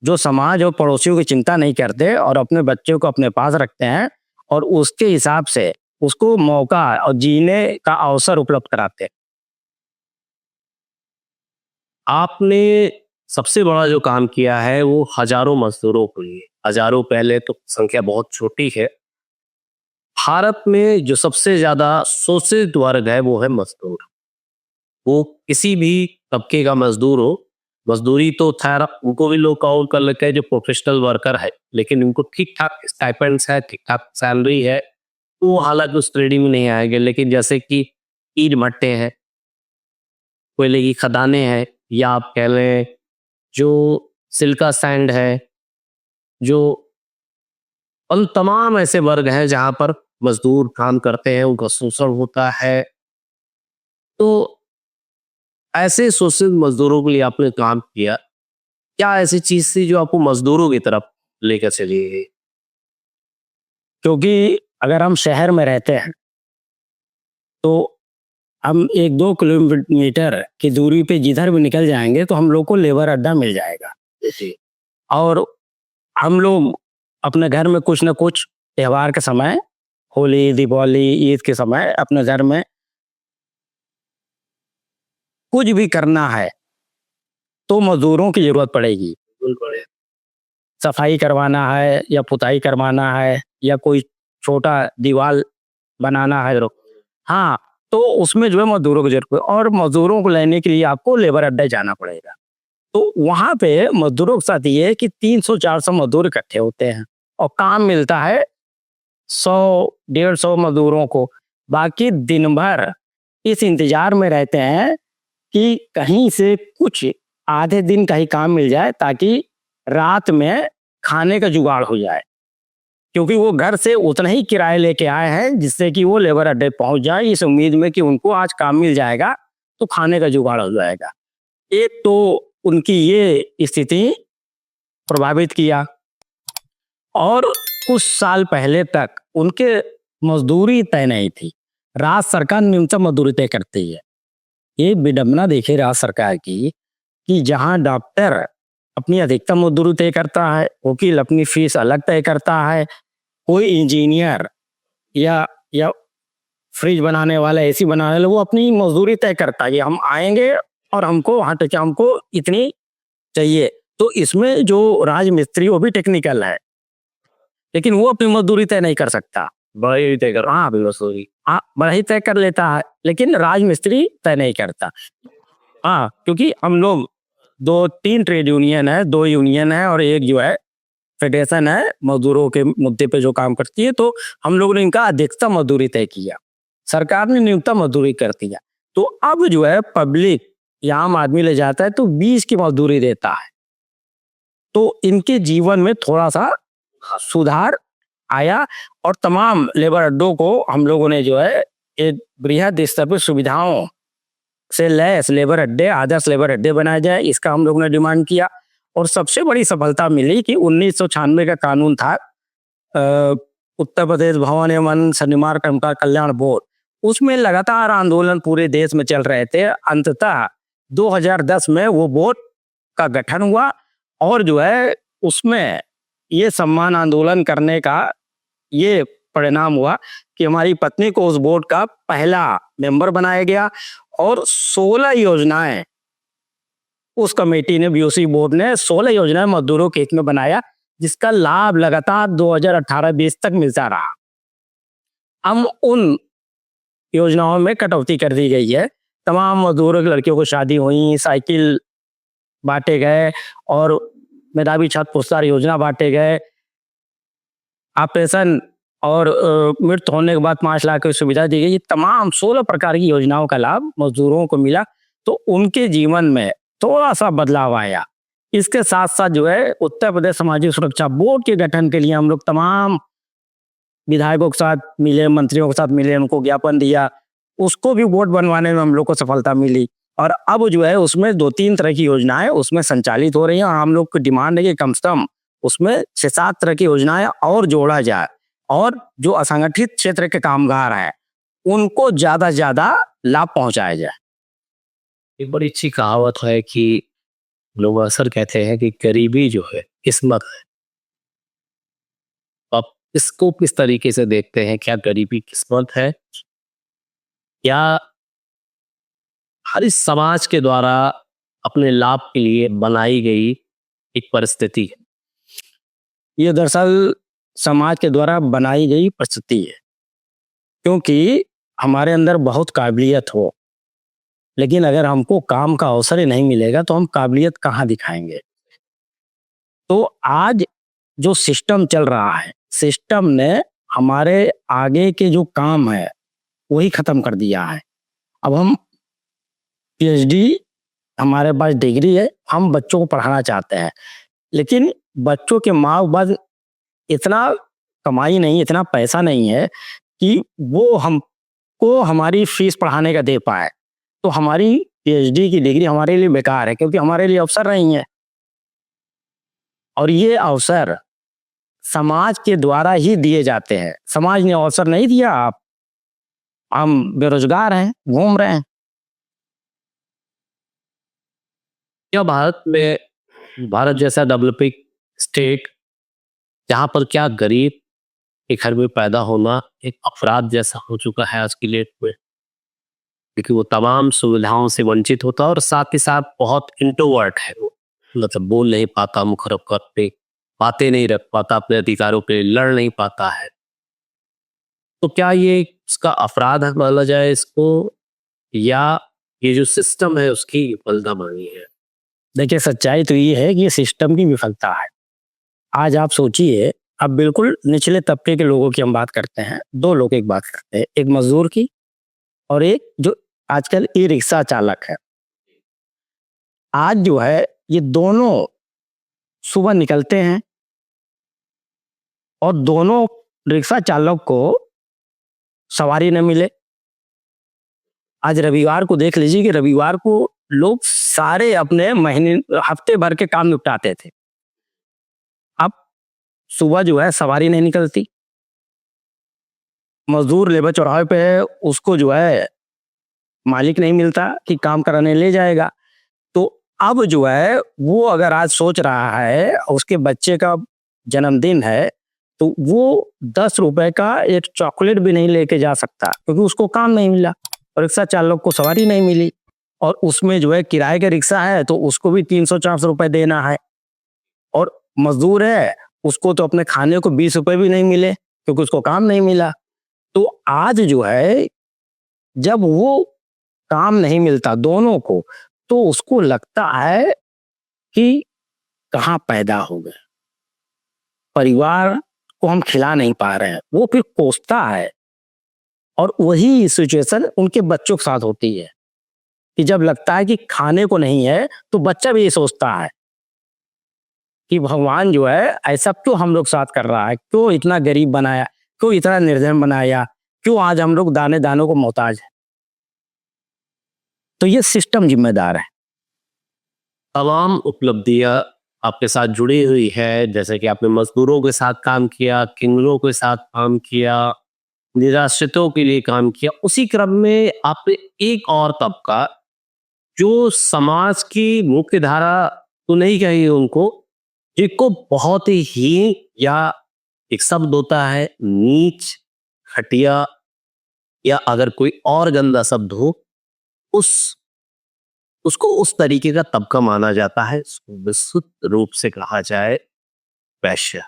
Speaker 2: जो समाज और पड़ोसियों की चिंता नहीं करते और अपने बच्चे को अपने पास रखते हैं और उसके हिसाब से उसको मौका और जीने का अवसर उपलब्ध कराते हैं।
Speaker 1: आपने सबसे बड़ा जो काम किया है वो हजारों मजदूरों के लिए, हजारों पहले तो संख्या बहुत छोटी है। भारत में जो सबसे ज्यादा शोषित वर्ग है वो है मजदूर। वो किसी भी तबके का मजदूर हो, मजदूरी तो खैर उनको भी लोग काउंट कर लेते हैं जो प्रोफेशनल वर्कर है, लेकिन उनको ठीक ठाक स्टाइपेंड्स है, ठीक ठाक सैलरी है, वो हालांकि उस ट्रेडिंग में नहीं आएंगे। लेकिन जैसे कि ईंट भट्टे हैं, कोयले की खदानें हैं, या आप कह लें जो सिल्का सैंड है, जो उन तमाम ऐसे वर्ग हैं जहां पर मजदूर काम करते हैं, उनका शोषण होता है। तो ऐसे शोषित मजदूरों के लिए आपने काम किया, क्या ऐसी चीज थी जो आपको मजदूरों की तरफ लेकर चली गई?
Speaker 2: क्योंकि अगर हम शहर में रहते हैं तो हम 1-2 किलोमीटर की दूरी पे जिधर भी निकल जाएंगे तो हम लोग को लेबर अड्डा मिल जाएगा।
Speaker 1: जी।
Speaker 2: और हम लोग अपने घर में कुछ न कुछ त्योहार के समय, होली, दीपावली, ईद के समय अपने घर में कुछ भी करना है तो मजदूरों की जरूरत पड़ेगी।
Speaker 1: बिल्कुल।
Speaker 2: सफाई करवाना है या पुताई करवाना है या कोई छोटा दीवार बनाना है, हाँ, तो उसमें जो है मजदूरों की जरूरत है और मजदूरों को लेने के लिए आपको लेबर अड्डा जाना पड़ेगा। तो वहां पे मजदूरों के साथ ये है कि 300-400 मजदूर इकट्ठे होते हैं और काम मिलता है 100-150 मजदूरों को। बाकी दिन भर इस इंतजार में रहते हैं कि कहीं से कुछ आधे दिन का ही काम मिल जाए ताकि रात में खाने का जुगाड़ हो जाए, क्योंकि वो घर से उतना ही किराया लेके आए हैं जिससे कि वो लेबर अड्डे पहुंच जाए इस उम्मीद में कि उनको आज काम मिल जाएगा तो खाने का जुगाड़ हो जाएगा। एक तो उनकी ये स्थिति प्रभावित किया और कुछ साल पहले तक उनके मजदूरी तय नहीं थी। राज्य सरकार न्यूनतम मजदूरी तय करती है। ये विडंबना देखिए राज्य सरकार की कि जहां डॉक्टर अपनी अधिकतम मजदूरी तय करता है, वकील अपनी फीस अलग तय करता है, कोई इंजीनियर या फ्रिज बनाने वाला, एसी बनाने वाला, वो अपनी मजदूरी तय करता है कि हम आएंगे और हमको वहां तक हमको इतनी चाहिए। तो इसमें जो राजमिस्त्री वो भी टेक्निकल है, लेकिन वो अपनी मजदूरी तय नहीं कर सकता।
Speaker 1: बड़ा ही तय कर,
Speaker 2: हाँ, मजदूरी हाँ बड़ा ही तय कर लेता है, लेकिन राजमिस्त्री तय नहीं करता। हाँ, क्योंकि हम लोग 2-3 ट्रेड यूनियन है, 2 यूनियन है और एक जो है फेडरेशन है मजदूरों के मुद्दे पे जो काम करती है। तो हम लोगों ने इनका अधिकतम मजदूरी तय किया, सरकार ने न्यूनतम मजदूरी कर दिया। तो अब जो है पब्लिक या आम आदमी ले जाता है तो 20 की मजदूरी देता है। तो इनके जीवन में थोड़ा सा सुधार आया और तमाम लेबर अड्डों को हम लोगों ने जो है एक बृहद स्तर पर सुविधाओं से लैस लेबर अड्डे, आदर्श लेबर अड्डे बनाए जाए, इसका हम लोगों ने डिमांड किया। और सबसे बड़ी सफलता मिली कि 1996 का कानून था, उत्तर प्रदेश भवन एवं वन सन्निवार कर्मकार कल्याण बोर्ड, उसमें लगातार आंदोलन पूरे देश में चल रहे थे। अंततः 2010 में वो बोर्ड का गठन हुआ और जो है उसमें ये सम्मान आंदोलन करने का ये परिणाम हुआ कि हमारी पत्नी को उस बोर्ड का पहला मेंबर बनाया गया और 16 योजनाएं उस कमेटी ने, बीओसी बोर्ड ने 16 योजनाएं मजदूरों के हित में बनाया, जिसका लाभ लगातार 2018-20 तक मिलता रहा। अब उन योजनाओं में कटौती कर दी गई है। तमाम मजदूरों की लड़कियों को शादी हुई, साइकिल बांटे गए और मेधावी छात्र पुरस्कार योजना बांटे गए, ऑपरेशन और मृत्यु होने के बाद 5 लाख की सुविधा दी गई। ये तमाम 16 प्रकार की योजनाओं का लाभ मजदूरों को मिला, तो उनके जीवन में थोड़ा सा बदलाव आया। इसके साथ साथ जो है उत्तर प्रदेश सामाजिक सुरक्षा बोर्ड के गठन के लिए हम लोग तमाम विधायकों के साथ मिले, मंत्रियों के साथ मिले, उनको ज्ञापन दिया, उसको भी बोर्ड बनवाने में हम लोग को सफलता मिली। और अब जो है उसमें 2-3 तरह की योजनाएं उसमें संचालित हो रही हैं और हम लोग की डिमांड है कि कम से कम उसमें 6-7 तरह की योजनाएं और जोड़ा जाए और जो असंगठित क्षेत्र के कामगार हैं उनको ज्यादा से ज्यादा लाभ पहुंचाया जाए।
Speaker 1: एक बड़ी अच्छी कहावत है कि लोग अक्सर कहते हैं कि गरीबी जो है किस्मत है। आप इसको किस तरीके से देखते हैं? क्या गरीबी किस्मत है या हर इस समाज के द्वारा अपने लाभ के लिए बनाई गई एक परिस्थिति है?
Speaker 2: ये दरअसल समाज के द्वारा बनाई गई परिस्थिति है, क्योंकि हमारे अंदर बहुत काबिलियत हो, लेकिन अगर हमको काम का अवसर ही नहीं मिलेगा तो हम काबिलियत कहाँ दिखाएंगे। तो आज जो सिस्टम चल रहा है, सिस्टम ने हमारे आगे के जो काम है वही खत्म कर दिया है। अब हम पीएचडी, हमारे पास डिग्री है, हम बच्चों को पढ़ाना चाहते हैं, लेकिन बच्चों के माँ बाप इतना कमाई नहीं, इतना पैसा नहीं है कि वो हमको हमारी फीस पढ़ाने का दे पाए। तो हमारी पीएचडी की डिग्री हमारे लिए बेकार है, क्योंकि हमारे लिए अवसर नहीं है। और ये अवसर समाज के द्वारा ही दिए जाते हैं। समाज ने अवसर नहीं दिया, आप हम बेरोजगार हैं, घूम रहे हैं।
Speaker 1: क्या भारत जैसा डेवलपिंग स्टेट, जहाँ पर क्या गरीब के घर में पैदा होना एक अपराध जैसा हो चुका है आज की डेट में, क्योंकि वो तमाम सुविधाओं से वंचित होता है और साथ ही साथ बहुत इंट्रोवर्ट है। वो मतलब बोल नहीं पाता, मुखर पे बातें नहीं रख पाता, अपने अधिकारों पे लड़ नहीं पाता है। तो क्या ये इसका अपराध है माना जाए इसको, या ये जो सिस्टम है उसकी विफलता मानी है?
Speaker 2: देखिए, सच्चाई तो ये है कि ये सिस्टम की विफलता है। आज आप सोचिए, अब बिल्कुल निचले तबके के लोगों की हम बात करते हैं, 2 लोग एक बात करते हैं, एक मजदूर की और एक जो आजकल ई रिक्शा चालक है। आज जो है ये दोनों सुबह निकलते हैं और दोनों रिक्शा चालक को सवारी न मिले। आज रविवार को देख लीजिए कि रविवार को लोग सारे अपने महीने हफ्ते भर के काम निपटाते थे, अब सुबह जो है सवारी नहीं निकलती। मजदूर लेबर चौराहे पे है, उसको जो है मालिक नहीं मिलता कि काम कराने ले जाएगा। तो अब जो है वो अगर आज सोच रहा है, उसके बच्चे का जन्मदिन है, तो वो 10 रुपए का एक चॉकलेट भी नहीं लेके जा सकता, क्योंकि उसको काम नहीं मिला और रिक्शा चालक को सवारी नहीं मिली। और उसमें जो है किराए का रिक्शा है तो उसको भी 300-400 रुपए देना है, और मजदूर है उसको तो अपने खाने को 20 रुपए भी नहीं मिले, क्योंकि उसको काम नहीं मिला। तो आज जो है जब वो काम नहीं मिलता दोनों को, तो उसको लगता है कि कहाँ पैदा हो गए, परिवार को हम खिला नहीं पा रहे हैं, वो फिर कोसता है। और वही सिचुएशन उनके बच्चों के साथ होती है। कि जब लगता है कि खाने को नहीं है तो बच्चा भी ये सोचता है कि भगवान जो है ऐसा क्यों हम लोग साथ कर रहा है, क्यों इतना गरीब बनाया, क्यों इतना निर्धन बनाया, क्यों आज हम लोग दाने दानों को मोहताज है। तो ये सिस्टम जिम्मेदार है।
Speaker 1: तमाम उपलब्धियां आपके साथ जुड़ी हुई है, जैसे कि आपने मजदूरों के साथ काम किया, किन्नरों के साथ काम किया, निराश्रितों के लिए काम किया। उसी क्रम में आपने एक और तबका जो समाज की मुख्य धारा तो नहीं कही उनको, जिनको बहुत ही, या एक शब्द होता है नीच, घटिया, या अगर कोई और गंदा शब्द हो, उस उसको उस तरीके का तबका माना जाता है, इसको विस्तृत रूप से कहा जाए वैश्य।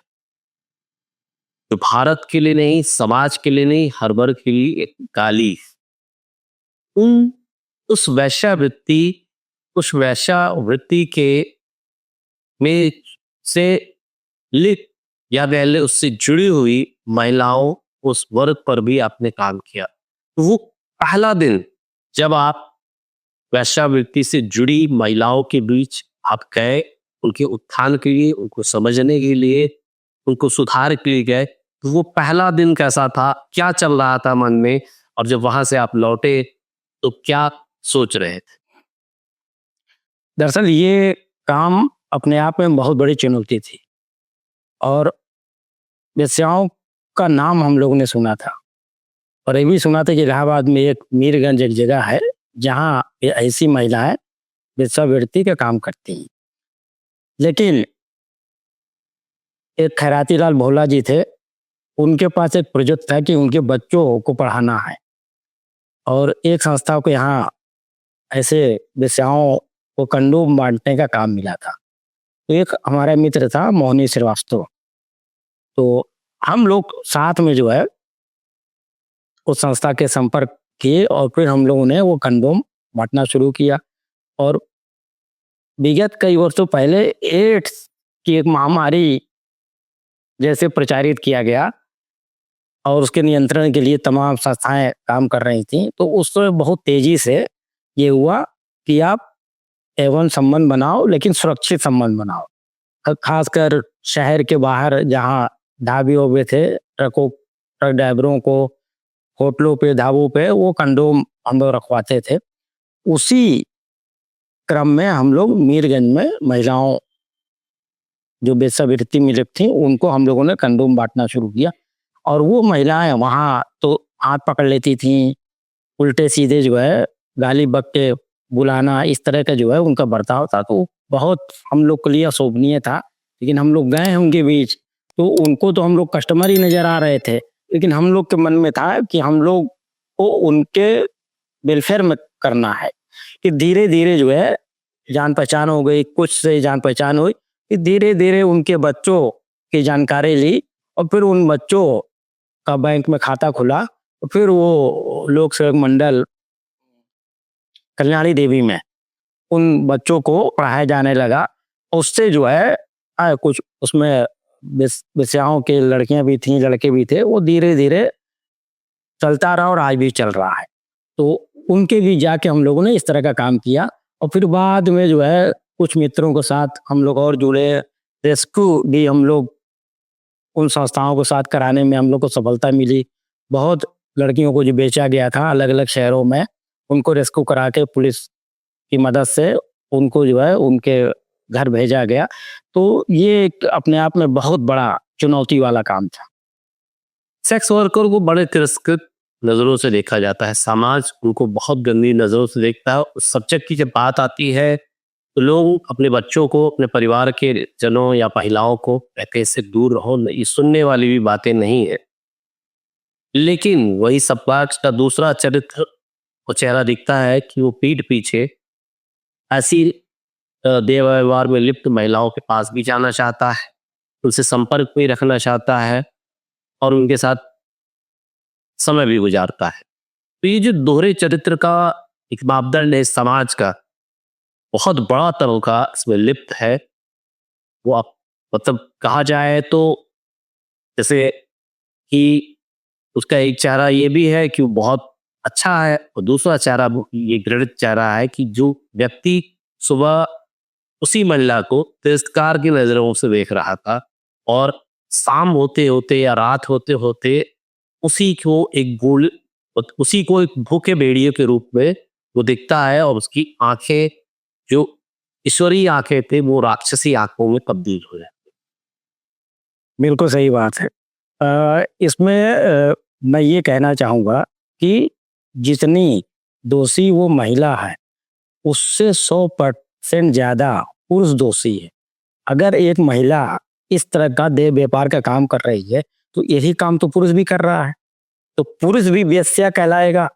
Speaker 1: जो भारत के लिए नहीं, समाज के लिए नहीं, हर वर्ग के लिए एक गाली। उन उस वैश्यावृत्ति उस वैश्यावृत्ति के में से लिप्त, या पहले उससे जुड़ी हुई महिलाओं, उस वर्ग पर भी आपने काम किया। तो वो पहला दिन जब आप वैश्यावृत्ति से जुड़ी महिलाओं के बीच आप गए, उनके उत्थान के लिए, उनको समझने के लिए, उनको सुधार के लिए गए, तो वो पहला दिन कैसा था, क्या चल रहा था मन में, और जब वहां से आप लौटे तो क्या सोच रहे थे?
Speaker 2: दरअसल ये काम अपने आप में बहुत बड़ी चुनौती थी, और वेश्याओं का नाम हम लोगों ने सुना था, और ये भी सुना था कि इलाहाबाद में एक मीरगंज एक जगह है जहाँ ये ऐसी महिलाएं वेश्यावृत्ति का काम करती हैं। लेकिन एक खैराती लाल भोला जी थे, उनके पास एक प्रोजेक्ट था कि उनके बच्चों को पढ़ाना है, और एक संस्था को यहाँ ऐसे वेश्याओं को कंडोम बांटने का काम मिला था। तो एक हमारा मित्र था मोहनी श्रीवास्तव, तो हम लोग साथ में जो है उस संस्था के संपर्क किए, और फिर हम लोगों ने वो कंडोम बांटना शुरू किया। और विगत कई वर्षों पहले एड्स की एक महामारी जैसे प्रचारित किया गया, और उसके नियंत्रण के लिए तमाम संस्थाएं काम कर रही थी, तो उससे बहुत तेजी से ये हुआ कि आप एवं संबंध बनाओ, लेकिन सुरक्षित संबंध बनाओ। खासकर शहर के बाहर जहाँ ढाबे ओबे थे, ट्रक ड्राइवरों को होटलों पे, ढाबों पे वो कंडोम हम लोग रखवाते थे। उसी क्रम में हम लोग मीरगंज में महिलाओं जो वेश्यावृत्ति में लिप्त थी, उनको हम लोगों ने कंडोम बांटना शुरू किया। और वो महिलाएं वहाँ तो हाथ पकड़ लेती थीं, उल्टे सीधे जो है गाली बक के बुलाना, इस तरह का जो है उनका बर्ताव था, तो बहुत हम लोग के लिए अशोभनीय था। लेकिन हम लोग गए उनके बीच, तो उनको तो हम लोग कस्टमर ही नजर आ रहे थे, लेकिन हम लोग के मन में था कि हम लोग को उनके वेलफेयर में करना है। कि धीरे धीरे जो है जान पहचान हो गई, कुछ से जान पहचान हुई, कि धीरे धीरे उनके बच्चों की जानकारी ली, और फिर उन बच्चों का बैंक में खाता खुला, और फिर वो लोक सेवक मंडल कल्याणी देवी में उन बच्चों को पढ़ाया जाने लगा। उससे जो है कुछ उसमें वेश्याओं के लड़कियां भी थीं, लड़के भी थे, वो धीरे धीरे चलता रहा और आज भी चल रहा है। तो उनके भी जाके हम लोगों ने इस तरह का काम किया, और फिर बाद में जो है कुछ मित्रों के साथ हम लोग और जुड़े, रेस्क्यू भी हम लोग उन संस्थाओं के साथ कराने में हम लोग को सफलता मिली। बहुत लड़कियों को जो बेचा गया था अलग अलग शहरों में, उनको रेस्क्यू करा के पुलिस की मदद से उनको जो है उनके घर भेजा गया। तो ये एक अपने आप में बहुत बड़ा चुनौती वाला काम था।
Speaker 1: सेक्स वर्कर को बड़े तिरस्कृत नजरों से देखा जाता है, समाज उनको बहुत गंदी नजरों से देखता है। उस सब्जेक्ट की जब बात आती है तो लोग अपने बच्चों को, अपने परिवार के जनों या महिलाओं को कहते हैं इससे दूर रहो, ये सुनने वाली भी बातें नहीं है। लेकिन वही समाज का दूसरा चरित्र वो चेहरा दिखता है कि वो पीठ पीछे ऐसी देवव्यवहार में लिप्त महिलाओं के पास भी जाना चाहता है, उनसे संपर्क भी रखना चाहता है, और उनके साथ समय भी गुजारता है। तो ये जो दोहरे चरित्र का एक मापदंड है समाज का, बहुत बड़ा तबका इसमें लिप्त है। वो आप मतलब कहा जाए तो जैसे कि उसका एक चेहरा ये भी है कि वो बहुत अच्छा है, और दूसरा चेहरा ये घृणित चेहरा है कि जो व्यक्ति सुबह उसी महिला को तिरस्कार की नजरों से देख रहा था, और शाम होते होते या रात होते होते उसी को एक भूखे भेड़िए के रूप में वो दिखता है, और उसकी आंखें जो ईश्वरीय आंखें थे वो राक्षसी आंखों में तब्दील हो जाती।
Speaker 2: बिल्कुल सही बात है। इसमें मैं ये कहना चाहूँगा कि जितनी दोषी वो महिला है, उससे 100% ज़्यादा पुरुष दोषी है। अगर एक महिला इस तरह का देह व्यापार का काम कर रही है, तो यही काम तो पुरुष भी कर रहा है, तो पुरुष भी वेश्या कहलाएगा।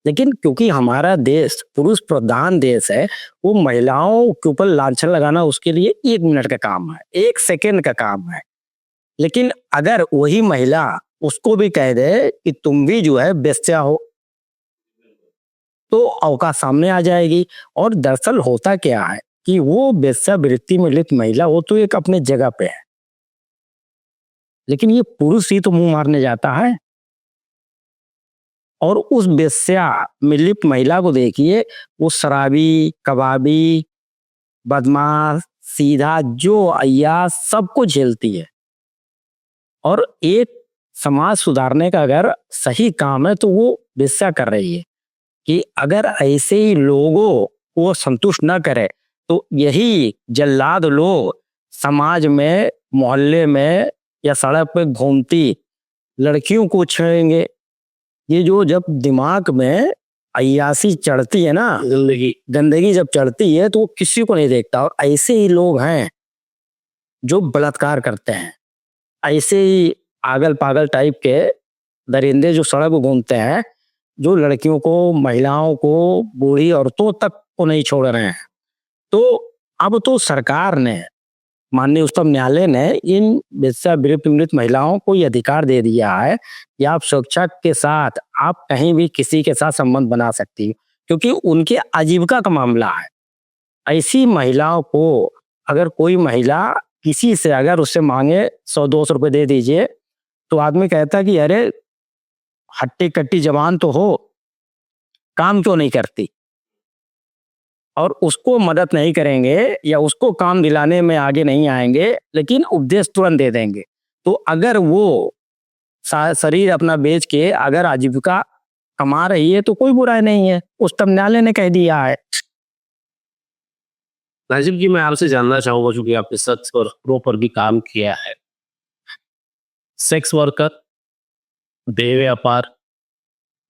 Speaker 2: लेकिन क्योंकि हमारा देश पुरुष प्रधान देश है, वो महिलाओं के ऊपर लांछन लगाना उसके लिए 1 मिनट का काम है, 1 सेकंड का काम है। लेकिन अगर वही महिला उसको भी कह दे कि तुम भी जो है वेश्या हो, तो अवकाश सामने आ जाएगी। और दरअसल होता क्या है कि वो वेश्यावृत्ति में लिप्त महिला वो तो एक अपने जगह पे है, लेकिन ये पुरुष ही तो मुंह मारने जाता है। और उस वेश्या में लिप्त महिला को देखिए, वो शराबी, कबाबी, बदमाश, सीधा जो अय्याश सबको झेलती है। और एक समाज सुधारने का अगर सही काम है तो वो वेश्या कर रही है कि अगर ऐसे ही लोगों को संतुष्ट न करे, तो यही जल्लाद लोग समाज में, मोहल्ले में या सड़क पे घूमती लड़कियों को छेड़ेंगे। ये जो जब दिमाग में अय्यासी चढ़ती है ना, गंदगी जब चढ़ती है, तो वो किसी को नहीं देखता। और ऐसे ही लोग हैं जो बलात्कार करते हैं, ऐसे ही आगल पागल टाइप के दरिंदे जो सड़क पर घूमते हैं, जो लड़कियों को, महिलाओं को, बूढ़ी औरतों तक को नहीं छोड़ रहे हैं। तो अब तो सरकार ने, माननीय उच्चतम न्यायालय ने इन वेश्यावृत्ति मृत महिलाओं को ये अधिकार दे दिया है कि आप सुरक्षा के साथ आप कहीं भी किसी के साथ संबंध बना सकती हो, क्योंकि उनके आजीविका का मामला है। ऐसी महिलाओं को अगर कोई महिला किसी से अगर उससे मांगे 100-200 रुपए दे दीजिए, तो आदमी कहता कि अरे हट्टी कट्टी जवान तो हो, काम क्यों नहीं करती। और उसको मदद नहीं करेंगे या उसको काम दिलाने में आगे नहीं आएंगे, लेकिन उपदेश तुरंत दे देंगे। तो अगर वो शरीर अपना बेच के अगर आजीविका कमा रही है, तो कोई बुराई नहीं है, उच्चतम न्यायालय ने कह दिया है।
Speaker 1: राजीव जी, मैं आपसे जानना चाहूंगा, चूंकि आपने सेक्स वर्करों पर भी काम किया है, सेक्स वर्कर, देह व्यापार,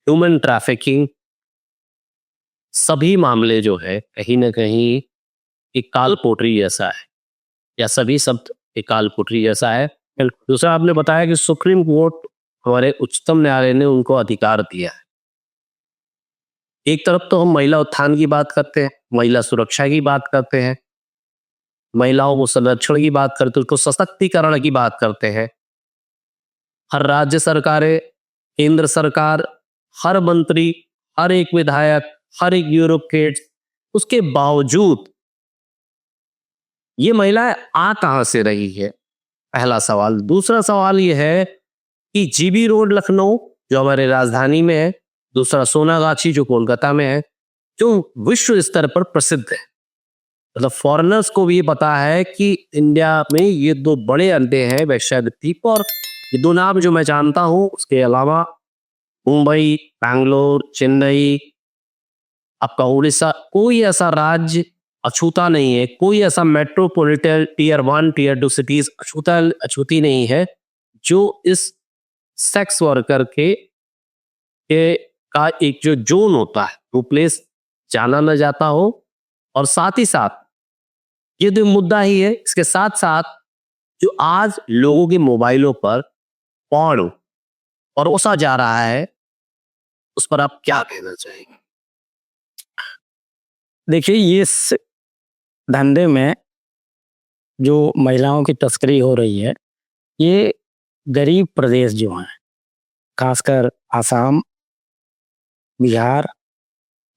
Speaker 1: ह्यूमन ट्रैफिकिंग, सभी मामले जो है कहीं ना कहीं एक काल पोटरी जैसा है, या सभी शब्द एक काल पोटरी जैसा है। दूसरा, आपने बताया कि सुप्रीम कोर्ट, हमारे उच्चतम न्यायालय ने उनको अधिकार दिया है। एक तरफ तो हम महिला उत्थान की बात करते हैं, महिला सुरक्षा की बात करते हैं, महिलाओं को संरक्षण की बात करते हैं, उसको सशक्तिकरण की बात करते हैं। हर राज्य सरकारें, केंद्र सरकार, हर मंत्री, हर एक विधायक, हर एक ब्यूरोक्रेट, उसके बावजूद ये महिलाएं आ कहां से रही है, पहला सवाल। दूसरा सवाल ये है कि जीबी रोड लखनऊ जो हमारे राजधानी में है, दूसरा सोनागाछी जो कोलकाता में है, जो विश्व स्तर पर प्रसिद्ध है, मतलब फॉरेनर्स को भी पता है कि इंडिया में ये 2 बड़े अड्डे हैं वेश्यावृत्ति पर। और ये 2 नाम जो मैं जानता हूं, उसके अलावा मुंबई, बैंगलोर, चेन्नई, आपका उड़ीसा, कोई ऐसा राज्य अछूता नहीं है, कोई ऐसा मेट्रोपॉलिटन टीयर 1 टीयर 2 सिटीज अछूती नहीं है जो इस सेक्स वर्कर के का एक जो जोन होता है, वो प्लेस जाना न जाता हो। और साथ ही साथ ये तो मुद्दा ही है, इसके साथ साथ जो आज लोगों के मोबाइलों पर पॉर्न परोसा जा रहा है, उस पर आप क्या कहना चाहेंगे?
Speaker 2: देखिए, ये इस धंधे में जो महिलाओं की तस्करी हो रही है, ये गरीब प्रदेश जो हैं, खासकर आसाम, बिहार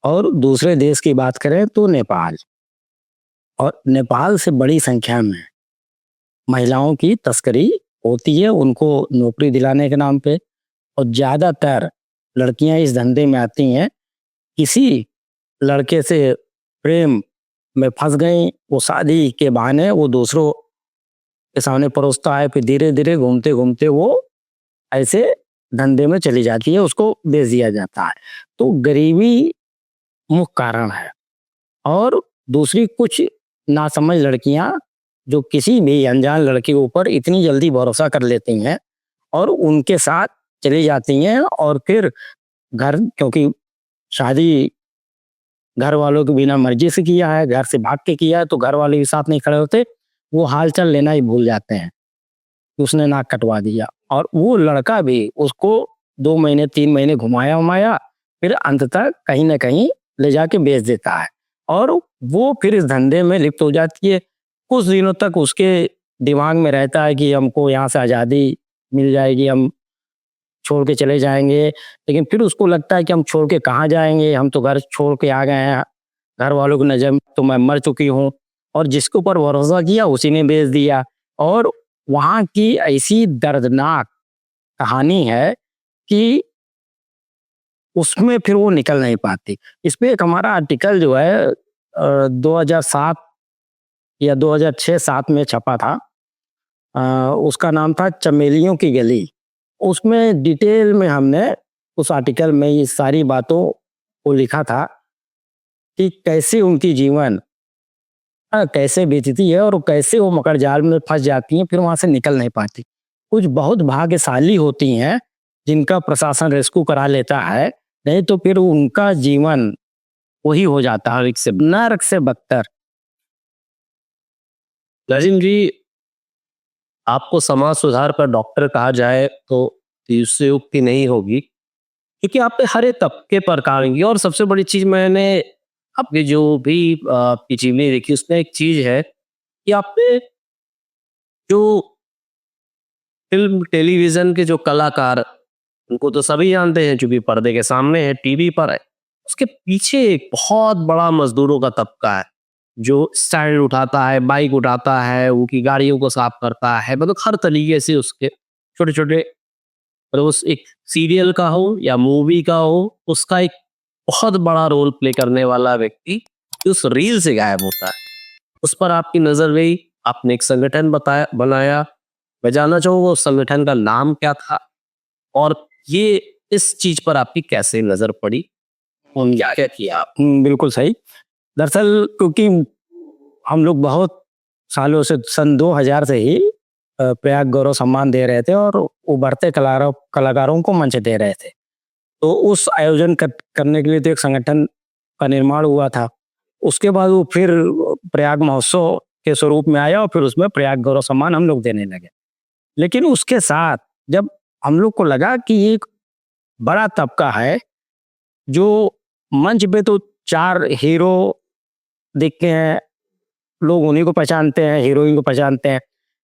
Speaker 2: और दूसरे देश की बात करें तो नेपाल, और नेपाल से बड़ी संख्या में महिलाओं की तस्करी होती है, उनको नौकरी दिलाने के नाम पे। और ज़्यादातर लड़कियां इस धंधे में आती हैं, किसी लड़के से प्रेम में फंस गई, वो शादी के बहाने वो दूसरों के सामने परोसता है, फिर धीरे धीरे घूमते घूमते वो ऐसे धंधे में चली जाती है, उसको बेच दिया जाता है। तो गरीबी मुख्य कारण है। और दूसरी कुछ नासमझ लड़कियां जो किसी भी अनजान लड़के के ऊपर इतनी जल्दी भरोसा कर लेती हैं और उनके साथ चली जाती हैं, और फिर घर, क्योंकि शादी घर वालों के बिना मर्जी से किया है, घर से भाग के किया है, तो घर वाले भी साथ नहीं खड़े होते, वो हालचाल लेना ही भूल जाते हैं कि उसने नाक कटवा दिया। और वो लड़का भी उसको 2 महीने 3 महीने घुमाया उमाया, फिर अंततः कहीं ना कहीं ले जाके बेच देता है, और वो फिर इस धंधे में लिप्त हो जाती है। कुछ दिनों तक उसके दिमाग में रहता है कि हमको यहाँ से आज़ादी मिल जाएगी, हम छोड़ के चले जाएंगे, लेकिन फिर उसको लगता है कि हम छोड़ के कहाँ जाएंगे, हम तो घर छोड़ के आ गए हैं, घर वालों की नज़र में तो मैं मर चुकी हूँ, और जिसके ऊपर भरोसा किया उसी ने बेच दिया। और वहाँ की ऐसी दर्दनाक कहानी है कि उसमें फिर वो निकल नहीं पाती। इस पे एक हमारा आर्टिकल जो है 2007 या 2006-7 में छपा था। उसका नाम था चमेलियों की गली। उसमें डिटेल में हमने उस आर्टिकल में ये सारी बातों को लिखा था कि कैसे उनकी जीवन कैसे बीतती है और कैसे वो मकर जाल में फंस जाती हैं, फिर वहां से निकल नहीं पाती। कुछ बहुत भाग्यशाली होती हैं जिनका प्रशासन रेस्क्यू करा लेता है, नहीं तो फिर उनका जीवन वही हो जाता है, नरक से बदतर।
Speaker 1: नजीम जी, आपको समाज सुधार पर डॉक्टर कहा जाए तो अतिशयोक्ति नहीं होगी, क्योंकि आपने हर एक तबके पर काम किया। और सबसे बड़ी चीज मैंने आपकी जो भी आपकी जीवनी देखी उसमें एक चीज है कि आपने जो फिल्म टेलीविजन के जो कलाकार, उनको तो सभी जानते हैं क्योंकि पर्दे के सामने है, टीवी पर है, उसके पीछे एक बहुत बड़ा मजदूरों का तबका है जो स्टैंड उठाता है, बाइक उठाता है, उनकी गाड़ियों को साफ करता है, मतलब हर तरीके से उसके छोटे छोटे, मतलब उस एक सीरियल का हो या मूवी का हो, उसका एक बहुत बड़ा रोल प्ले करने वाला व्यक्ति उस रील से गायब होता है। उस पर आपकी नजर गई, आपने एक संगठन बनाया। मैं जानना चाहूंगा उस संगठन का नाम क्या था और ये इस चीज पर आपकी कैसे नजर पड़ी, और क्या क्या किया आप?
Speaker 2: बिल्कुल सही। दरअसल क्योंकि हम लोग बहुत सालों से सन 2000 से ही प्रयाग गौरव सम्मान दे रहे थे और उभरते कलाकारों को मंच दे रहे थे, तो उस आयोजन करने के लिए तो एक संगठन का निर्माण हुआ था। उसके बाद वो फिर प्रयाग महोत्सव के स्वरूप में आया और फिर उसमें प्रयाग गौरव सम्मान हम लोग देने लगे। लेकिन उसके साथ जब हम लोग को लगा कि एक बड़ा तबका है जो मंच पे तो 4 हीरो दिखते हैं, लोग उन्हीं को पहचानते हैं, हीरोइन को पहचानते हैं,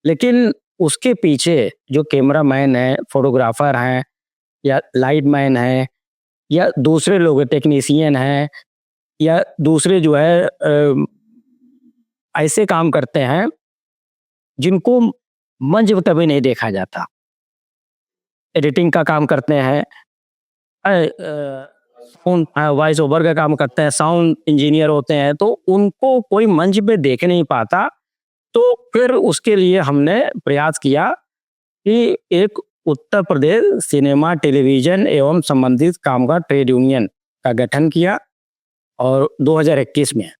Speaker 2: लेकिन उसके पीछे जो कैमरामैन है, फोटोग्राफर हैं, या लाइट मैन है, या दूसरे लोग टेक्नीशियन हैं, या दूसरे जो है ऐसे काम करते हैं जिनको मंच पे कभी नहीं देखा जाता। एडिटिंग का काम करते हैं, वॉइस ओवर का काम करते हैं, साउंड इंजीनियर होते हैं, तो उनको कोई मंच पे देख नहीं पाता। तो फिर उसके लिए हमने प्रयास किया कि एक उत्तर प्रदेश सिनेमा टेलीविजन एवं संबंधित कामगार ट्रेड यूनियन का गठन किया, और 2021 में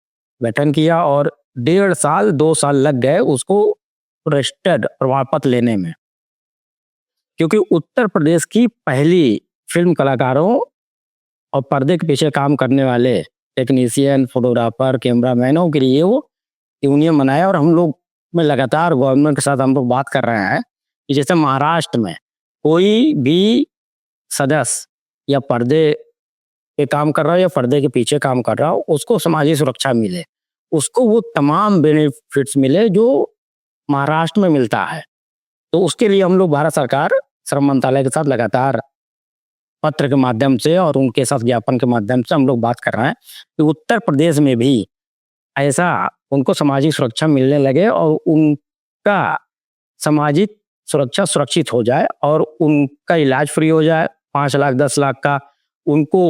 Speaker 2: गठन किया, और 1.5 साल 2 साल लग गए उसको रजिस्टर्ड प्रमाण पत्र लेने में, क्योंकि उत्तर प्रदेश की पहली फिल्म कलाकारों और पर्दे के पीछे काम करने वाले टेक्नीशियन, फोटोग्राफर, कैमरामैनों के लिए वो यूनियन बनाया। और हम लोग में लगातार गवर्नमेंट के साथ हम लोग बात कर रहे हैं कि जैसे महाराष्ट्र में कोई भी सदस्य या पर्दे पे काम कर रहा हो या पर्दे के पीछे काम कर रहा हो, उसको सामाजिक सुरक्षा मिले, उसको वो तमाम बेनिफिट्स मिले जो महाराष्ट्र में मिलता है। तो उसके लिए हम लोग भारत सरकार श्रम मंत्रालय के साथ लगातार पत्र के माध्यम से और उनके साथ ज्ञापन के माध्यम से हम लोग बात कर रहे हैं कि उत्तर प्रदेश में भी ऐसा उनको सामाजिक सुरक्षा मिलने लगे और उनका सामाजिक सुरक्षा सुरक्षित हो जाए और उनका इलाज फ्री हो जाए, 5 लाख 10 लाख का उनको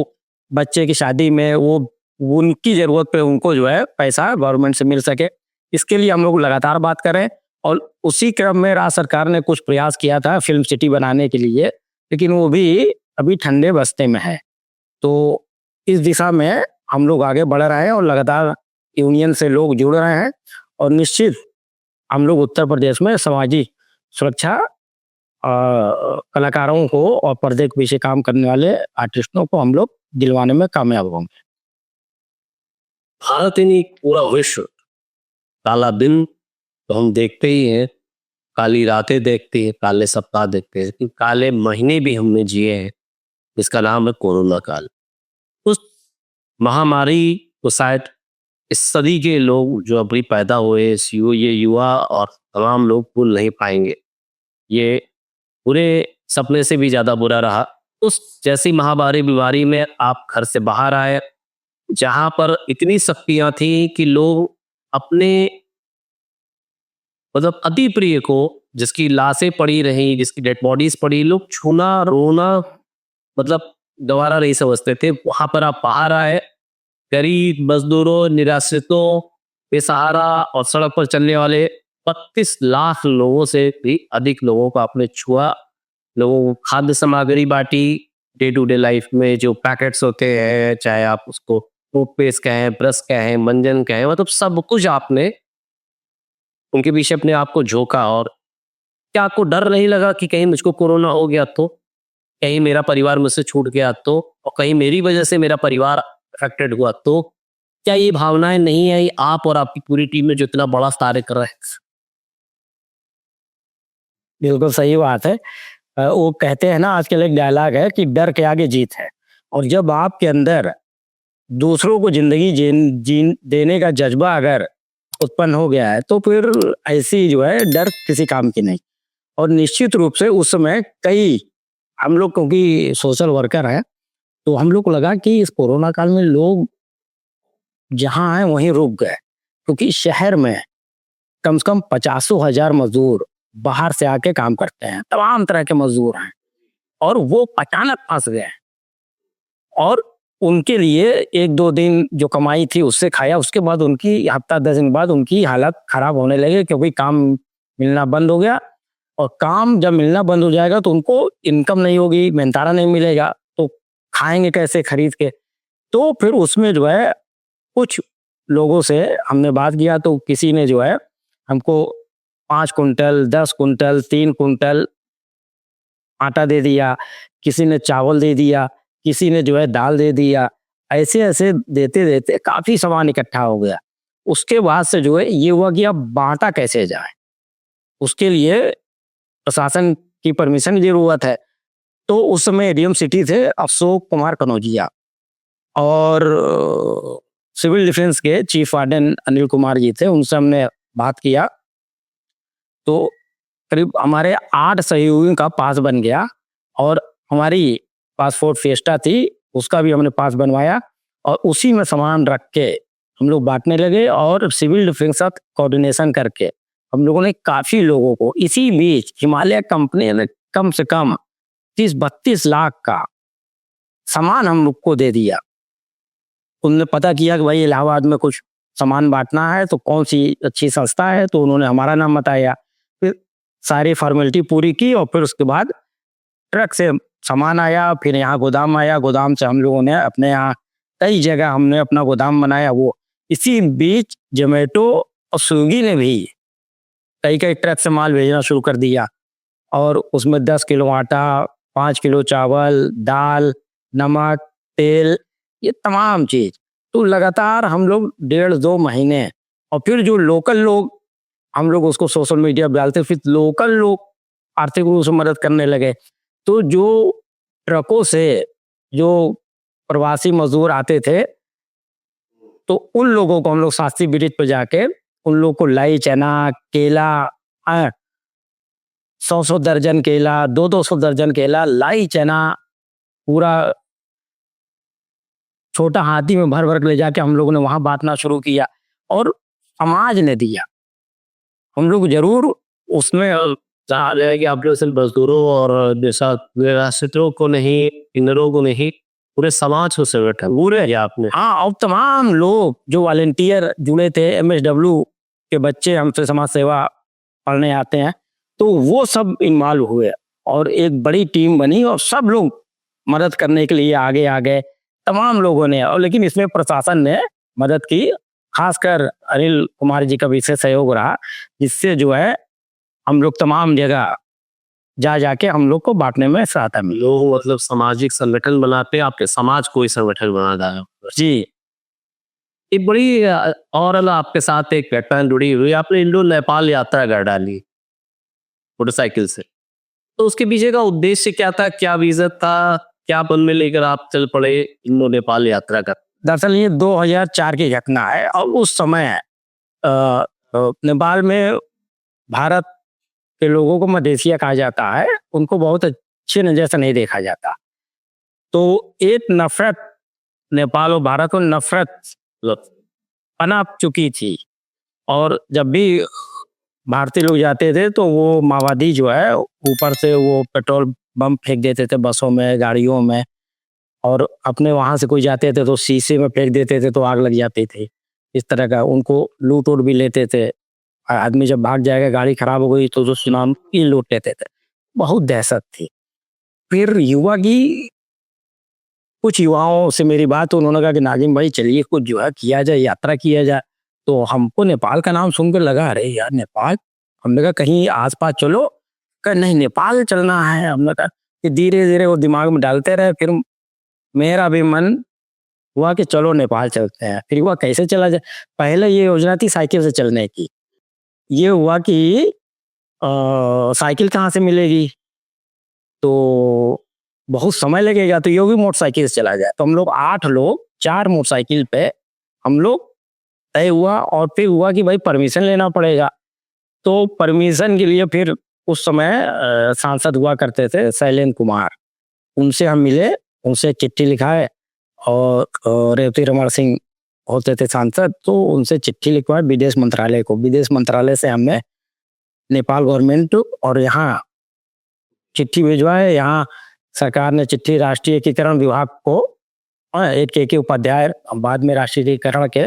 Speaker 2: बच्चे की शादी में वो उनकी ज़रूरत पे उनको जो है पैसा गवर्नमेंट से मिल सके, इसके लिए हम लोग लगातार बात कर रहे हैं। और उसी क्रम में राज्य सरकार ने कुछ प्रयास किया था फिल्म सिटी बनाने के लिए, लेकिन वो भी अभी ठंडे बस्ते में है। तो इस दिशा में हम लोग आगे बढ़ रहे हैं और लगातार यूनियन से लोग जुड़ रहे हैं, और निश्चित हम लोग उत्तर प्रदेश में सामाजिक सुरक्षा कलाकारों को और पर्दे के पीछे काम करने वाले आर्टिस्टों को हम लोग दिलवाने में कामयाब होंगे।
Speaker 1: भारत ही नहीं, पूरा विश्व काला दिन तो हम देखते ही हैं, काली रातें देखते हैं, काले सप्ताह देखते हैं, लेकिन काले महीने भी हमने जिए हैं। इसका नाम है कोरोना काल। उस महामारी को शायद इस सदी के लोग जो अभी पैदा हुए, ये युवा और तमाम लोग भूल नहीं पाएंगे। ये पूरे सपने से भी ज्यादा बुरा रहा। उस जैसी महामारी बीमारी में आप घर से बाहर आए, जहां पर इतनी शक्तियां थी कि लोग अपने मतलब अति प्रिय को, जिसकी लाशें पड़ी रही, जिसकी डेड बॉडीज पड़ी, लोग छूना रोना मतलब दोबारा नहीं समझते थे। वहां पर आप बाहर आए, गरीब मजदूरों, निराश्रितों, बेसहारा और सड़क पर चलने वाले 32 लाख लोगों से भी अधिक लोगों को आपने छुआ। लोगों को खाद्य सामग्री बांटी, डे टू डे लाइफ में जो पैकेट्स होते हैं, चाहे आप उसको टूथपेस्ट कहें, ब्रश कहें, मंजन कहें, मतलब सब कुछ आपने उनके पीछे अपने आप को झोंका। और क्या आपको डर नहीं लगा कि कहीं मुझको कोरोना हो गया तो, कहीं मेरा परिवार मुझसे छूट गया तो, और कहीं मेरी वजह से मेरा परिवार अफेक्टेड हुआ तो? क्या ये भावनाएं नहीं आई आप और आपकी पूरी टीम में जो इतना बड़ा कार्य कर रहे हैं?
Speaker 2: बिल्कुल सही बात है। वो कहते हैं ना, आजकल एक डायलॉग है कि डर के आगे जीत है। और जब आपके अंदर दूसरों को जिंदगी जीन देने का जज्बा अगर उत्पन्न हो गया है, तो फिर ऐसी जो है डर किसी काम की नहीं। और निश्चित रूप से उस समय कई हम लोग, क्योंकि सोशल वर्कर हैं, तो हम लोग को लगा कि इस कोरोना काल में लोग जहाँ हैं वहीं रुक गए, क्योंकि शहर में कम से कम 50,000 मजदूर बाहर से आके काम करते हैं, तमाम तरह के मजदूर हैं, और वो अचानक फंस गए। और उनके लिए 1-2 दिन जो कमाई थी उससे खाया, उसके बाद उनकी हफ्ता 10 दिन बाद उनकी हालत खराब होने लगे, क्योंकि काम मिलना बंद हो गया। और काम जब मिलना बंद हो जाएगा तो उनको इनकम नहीं होगी, मेहनताना नहीं मिलेगा, तो खाएंगे कैसे खरीद के? तो फिर उसमें जो है कुछ लोगों से हमने बात किया, तो किसी ने जो है हमको 5 कुंटल, 10 कुंटल, 3 कुंटल आटा दे दिया, किसी ने चावल दे दिया, किसी ने जो है दाल दे दिया। ऐसे ऐसे देते देते काफी सामान इकट्ठा हो गया। उसके बाद से जो है ये हुआ कि अब बांटा कैसे जाए, उसके लिए प्रशासन की परमिशन की जरूरत है। तो उस समय एडीएम सिटी थे अशोक कुमार कनौजिया, और सिविल डिफेंस के चीफ वार्डन अनिल कुमार जी थे, उनसे हमने बात किया। तो करीब हमारे 8 सहयोगियों का पास बन गया, और हमारी पासपोर्ट फेस्टा थी, उसका भी हमने पास बनवाया, और उसी में सामान रख के हम लोग बांटने लगे। और सिविल डिफेंस के साथ कोऑर्डिनेशन करके हम लोगों ने काफी लोगों को, इसी बीच हिमालय कंपनी ने कम से कम 30-32 लाख का सामान हम लोग को दे दिया। उन्होंने पता किया कि भाई इलाहाबाद में कुछ सामान बांटना है, तो कौन सी अच्छी संस्था है, तो उन्होंने हमारा नाम बताया। फिर सारी फॉर्मेलिटी पूरी की, और फिर उसके बाद ट्रक से सामान आया, फिर यहाँ गोदाम आया, गोदाम से हम लोगों ने अपने यहाँ कई जगह हमने अपना गोदाम बनाया। वो इसी बीच जोमेटो और स्विगी ने भी कई कई ट्रक से माल भेजना शुरू कर दिया, और उसमें 10 किलो आटा, 5 किलो चावल, दाल, नमक, तेल, ये तमाम चीज। तो लगातार हम लोग 1.5-2 महीने, और फिर जो लोकल लोग, हम लोग उसको सोशल मीडिया पर डालते, फिर लोकल लोग आर्थिक रूप से मदद करने लगे। तो जो ट्रकों से जो प्रवासी मजदूर आते थे, तो उन लोगों को हम लोग शास्त्री ब्रिज पर जाके उन लोगों को लाई चना, केला, 100-100 दर्जन केला, 200-200 दर्जन केला, लाई चना, पूरा छोटा हाथी में भर भर के ले जाके हम लोगों ने वहां बांटना शुरू किया। और समाज ने दिया, हम लोग जरूर उसमें
Speaker 1: चाह रहे हैं कि आप लोग सिर्फ मजदूरों और निराश्रितों को नहीं, किन्नरों को नहीं, पूरे समाज को संगठन पूरे या आपने
Speaker 2: हाँ, और तमाम लोग जो वॉलेंटियर जुड़े थे, MSW के बच्चे हमसे समाज सेवा पढ़ने आते हैं, तो वो सब इन्वॉल्व हुए और एक बड़ी टीम बनी और सब लोग मदद करने के लिए आगे आ गए, तमाम लोगों ने। और लेकिन इसमें प्रशासन ने मदद की, खासकर अनिल कुमार जी का विशेष सहयोग रहा, जिससे जो है हम लोग तमाम जगह जा जाके हम लोग को बांटने में सहायता मिली।
Speaker 1: लोग मतलब सामाजिक संगठन बनाते हैं, आपके समाज को ही संगठन बना है
Speaker 2: जी,
Speaker 1: एक बड़ी और आपके साथ एक घटना जुड़ी हुई, आपने इंडो नेपाल यात्रा कर डाली मोटरसाइकिल से, तो उसके पीछे का उद्देश्य क्या था, क्या विजन था, क्या मन में लेकर आप चल पड़े इंडो नेपाल यात्रा कर?
Speaker 2: दरअसल ये 2004 की घटना है और उस समय नेपाल में भारत के लोगों को मधेसिया कहा जाता है, उनको बहुत अच्छे नजर से नहीं देखा जाता। तो एक नफरत, नेपाल और भारत में नफरत पनप चुकी थी और जब भी भारतीय लोग जाते थे तो वो माओवादी जो है ऊपर से वो पेट्रोल बम फेंक देते थे बसों में, गाड़ियों में, और अपने वहां से कोई जाते थे तो शीशे में फेंक देते थे तो आग लग जाती थी। इस तरह का उनको लूट उट भी लेते थे। आदमी जब भाग जाएगा, गाड़ी खराब हो गई तो जो सुनाम की लूट लेते थे। बहुत दहशत थी। फिर युवा की कुछ युवाओं से मेरी बात, उन्होंने कहा कि नाजिम भाई चलिए कुछ जो है किया जाए, यात्रा किया जाए। तो हमको नेपाल का नाम सुनकर लगा अरे यार नेपाल, हमने कहा कहीं आसपास चलो, कहा नहीं नेपाल चलना है। हमने कहा कि धीरे धीरे वो दिमाग में डालते रहे, फिर मेरा भी मन हुआ कि चलो नेपाल चलते हैं। फिर हुआ कैसे चला जाए, पहले ये योजना थी साइकिल से चलने की। ये हुआ कि साइकिल कहाँ से मिलेगी, तो बहुत समय लगेगा, तो ये भी मोटरसाइकिल से चला जाए। तो हम लोग 8 लोग 4 मोटरसाइकिल पे हम लोग तय हुआ और फिर हुआ कि भाई परमिशन लेना पड़ेगा। तो परमिशन के लिए फिर उस समय सांसद हुआ करते थे शैलेंद्र कुमार, उनसे हम मिले, उनसे चिट्ठी लिखाए और रेवती रमन सिंह होते थे सांसद, तो उनसे चिट्ठी लिखवाए विदेश मंत्रालय को। विदेश मंत्रालय से हमने नेपाल गवर्नमेंट और यहाँ चिट्ठी भिजवाए। यहाँ सरकार ने चिट्ठी राष्ट्रीय एकीकरण विभाग को, एक के उपाध्याय बाद में राष्ट्रीय एकीकरण के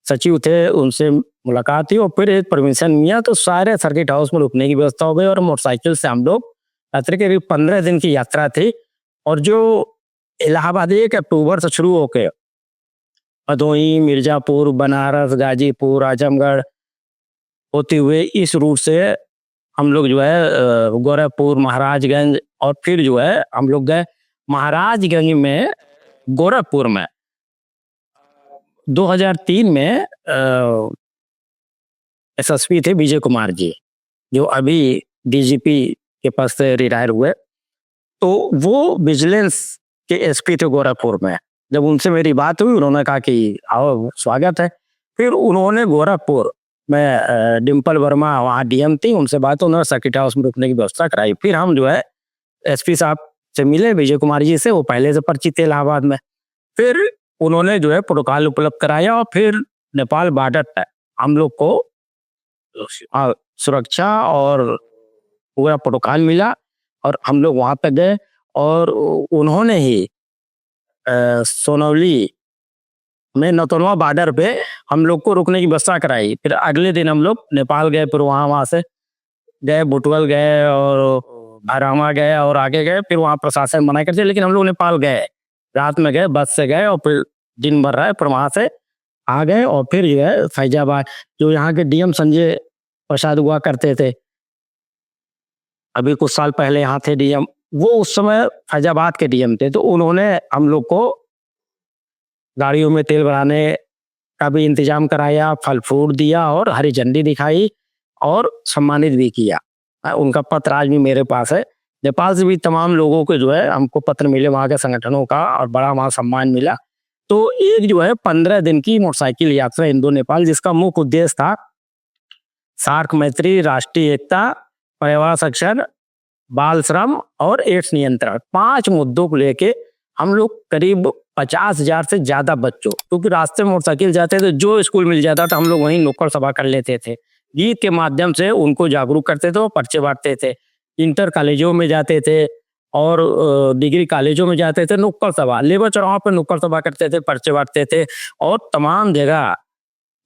Speaker 2: सचिव थे, उनसे मुलाकात हुई और फिर एक परमिशन मिला। तो सारे सर्किट हाउस में रुकने की व्यवस्था हो गई और मोटरसाइकिल से हम लोग यात्रा के 15 दिन की यात्रा थी। और जो इलाहाबाद 1 अक्टूबर से शुरू होकर भदोही, मिर्जापुर, बनारस, गाजीपुर, आजमगढ़ होते हुए इस रूट से हम लोग जो है गोरखपुर, महाराजगंज और फिर जो है हम लोग गए महाराजगंज में, गोरखपुर में 2003 में SSP थे विजय कुमार जी, जो अभी DGP के पास से रिटायर हुए। तो वो विजिलेंस के SP थे गोरखपुर में। जब उनसे मेरी बात हुई, उन्होंने कहा कि आओ स्वागत है। फिर उन्होंने गोरखपुर में डिम्पल वर्मा वहाँ DM थी, उनसे बात, उन्होंने सर्किट हाउस में रुकने की व्यवस्था कराई। फिर हम जो है SP साहब से मिले, विजय कुमार जी से, वो पहले से परिचित थे इलाहाबाद में। फिर उन्होंने जो है प्रोटोकॉल उपलब्ध कराया और फिर नेपाल बॉर्डर तक हम लोग को सुरक्षा और पूरा प्रोटोकॉल मिला और हम लोग वहां तक गए। और उन्होंने ही सोनौली में नौतनवा बॉर्डर पे हम लोग को रुकने की व्यवस्था कराई। फिर अगले दिन हम लोग नेपाल गए, फिर वहां से गए बुटवल गए और भरामा गए और आगे गए। फिर वहाँ प्रशासन मना करते, लेकिन हम लोग नेपाल गए, रात में गए, बस से गए और फिर दिन भर रहे, फिर वहां से आ गए। और फिर जो है फैजाबाद, जो यहाँ के DM संजय प्रसाद हुआ करते थे, अभी कुछ साल पहले यहाँ थे DM, वो उस समय फैजाबाद के DM थे। तो उन्होंने हम लोग को गाड़ियों में तेल भराने का भी इंतजाम कराया, फल फ्रूट दिया और हरी झंडी दिखाई और सम्मानित भी किया। उनका पत्र आज भी मेरे पास है। नेपाल से भी तमाम लोगों को जो है हमको पत्र मिले वहाँ के संगठनों का और बड़ा वहाँ सम्मान मिला। तो एक जो है 15 दिन की मोटरसाइकिल यात्रा इंडो नेपाल, जिसका मुख्य उद्देश्य था सार्क मैत्री, राष्ट्रीय एकता, पर्यावरण संरक्षण, बाल श्रम और एड्स नियंत्रण, 5 मुद्दों को लेके हम लोग करीब 50,000 से ज्यादा बच्चों, क्योंकि रास्ते में मोटरसाइकिल जाते थे, जो स्कूल मिल जाता था हम लोग वहीं नुक्कड़ सभा कर लेते थे। गीत के माध्यम से उनको जागरूक करते थे और पर्चे बांटते थे। इंटर कॉलेजों में जाते थे और डिग्री कॉलेजों में जाते थे, नुक्कड़ सभा, लेबर चौराहों पे नुक्कड़ सभा करते थे, पर्चे बांटते थे और तमाम जगह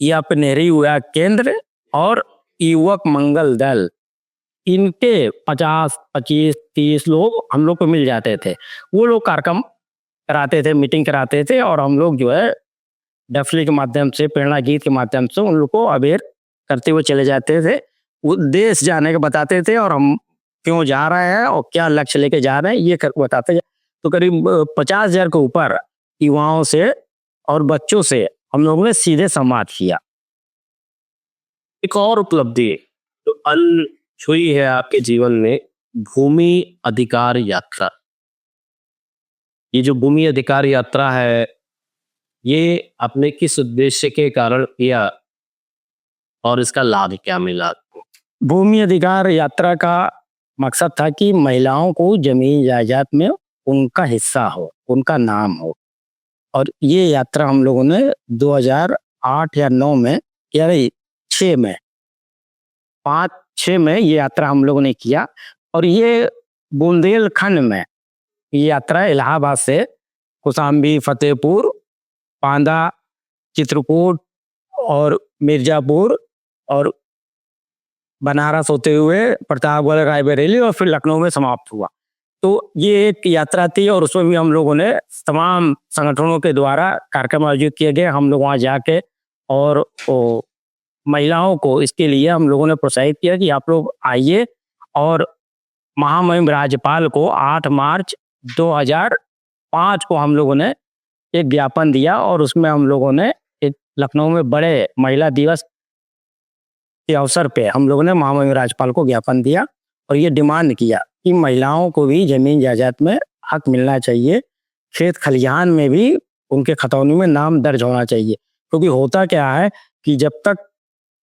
Speaker 2: या पे नेहरू युवा केंद्र और युवक मंगल दल, इनके 50, 25, 30 लोग हम लोग को मिल जाते थे। वो लोग कार्यक्रम कराते थे, मीटिंग कराते थे और हम लोग जो है डफली के माध्यम से, प्रेरणा गीत के माध्यम से उन लोग को अवेयर करते हुए चले जाते थे। वो देश जाने के बताते थे और हम क्यों जा रहे हैं और क्या लक्ष्य लेके जा रहे हैं ये बताते। तो करीब 50,000 के ऊपर युवाओं से और बच्चों से हम लोगों ने सीधे संवाद किया।
Speaker 1: एक और उपलब्धि जो अनछुई है आपके जीवन में, भूमि अधिकार यात्रा। ये जो भूमि अधिकार यात्रा है, ये आपने किस उद्देश्य के कारण किया और इसका लाभ क्या मिला आपको?
Speaker 2: भूमि अधिकार यात्रा का मकसद था कि महिलाओं को जमीन जायदाद में उनका हिस्सा हो, उनका नाम हो। और ये यात्रा हम लोगों ने 2008 या 9 में या नहीं 6 में 5-6 में ये यात्रा हम लोगों ने किया। और ये बुंदेलखंड में ये यात्रा इलाहाबाद से कौशाम्बी, फतेहपुर, बांदा, चित्रकूट और मिर्जापुर और बनारस होते हुए प्रतापगढ़, रायबरेली और फिर लखनऊ में समाप्त हुआ। तो ये एक यात्रा थी और उसमें भी हम लोगों ने तमाम संगठनों के द्वारा कार्यक्रम आयोजित किए गए। हम लोग वहाँ जाके और महिलाओं को इसके लिए हम लोगों ने प्रोत्साहित किया कि आप लोग आइए। और महामहिम राज्यपाल को 8 मार्च 2005 को हम लोगों ने एक ज्ञापन दिया और उसमें हम लोगों ने एक लखनऊ में बड़े महिला दिवस के अवसर पे हम लोगों ने महामहिम राज्यपाल को ज्ञापन दिया और ये डिमांड किया कि महिलाओं को भी जमीन जायदाद में हक मिलना चाहिए, खेत खलिहान में भी उनके खतौनी में नाम दर्ज होना चाहिए। क्योंकि होता क्या है कि जब तक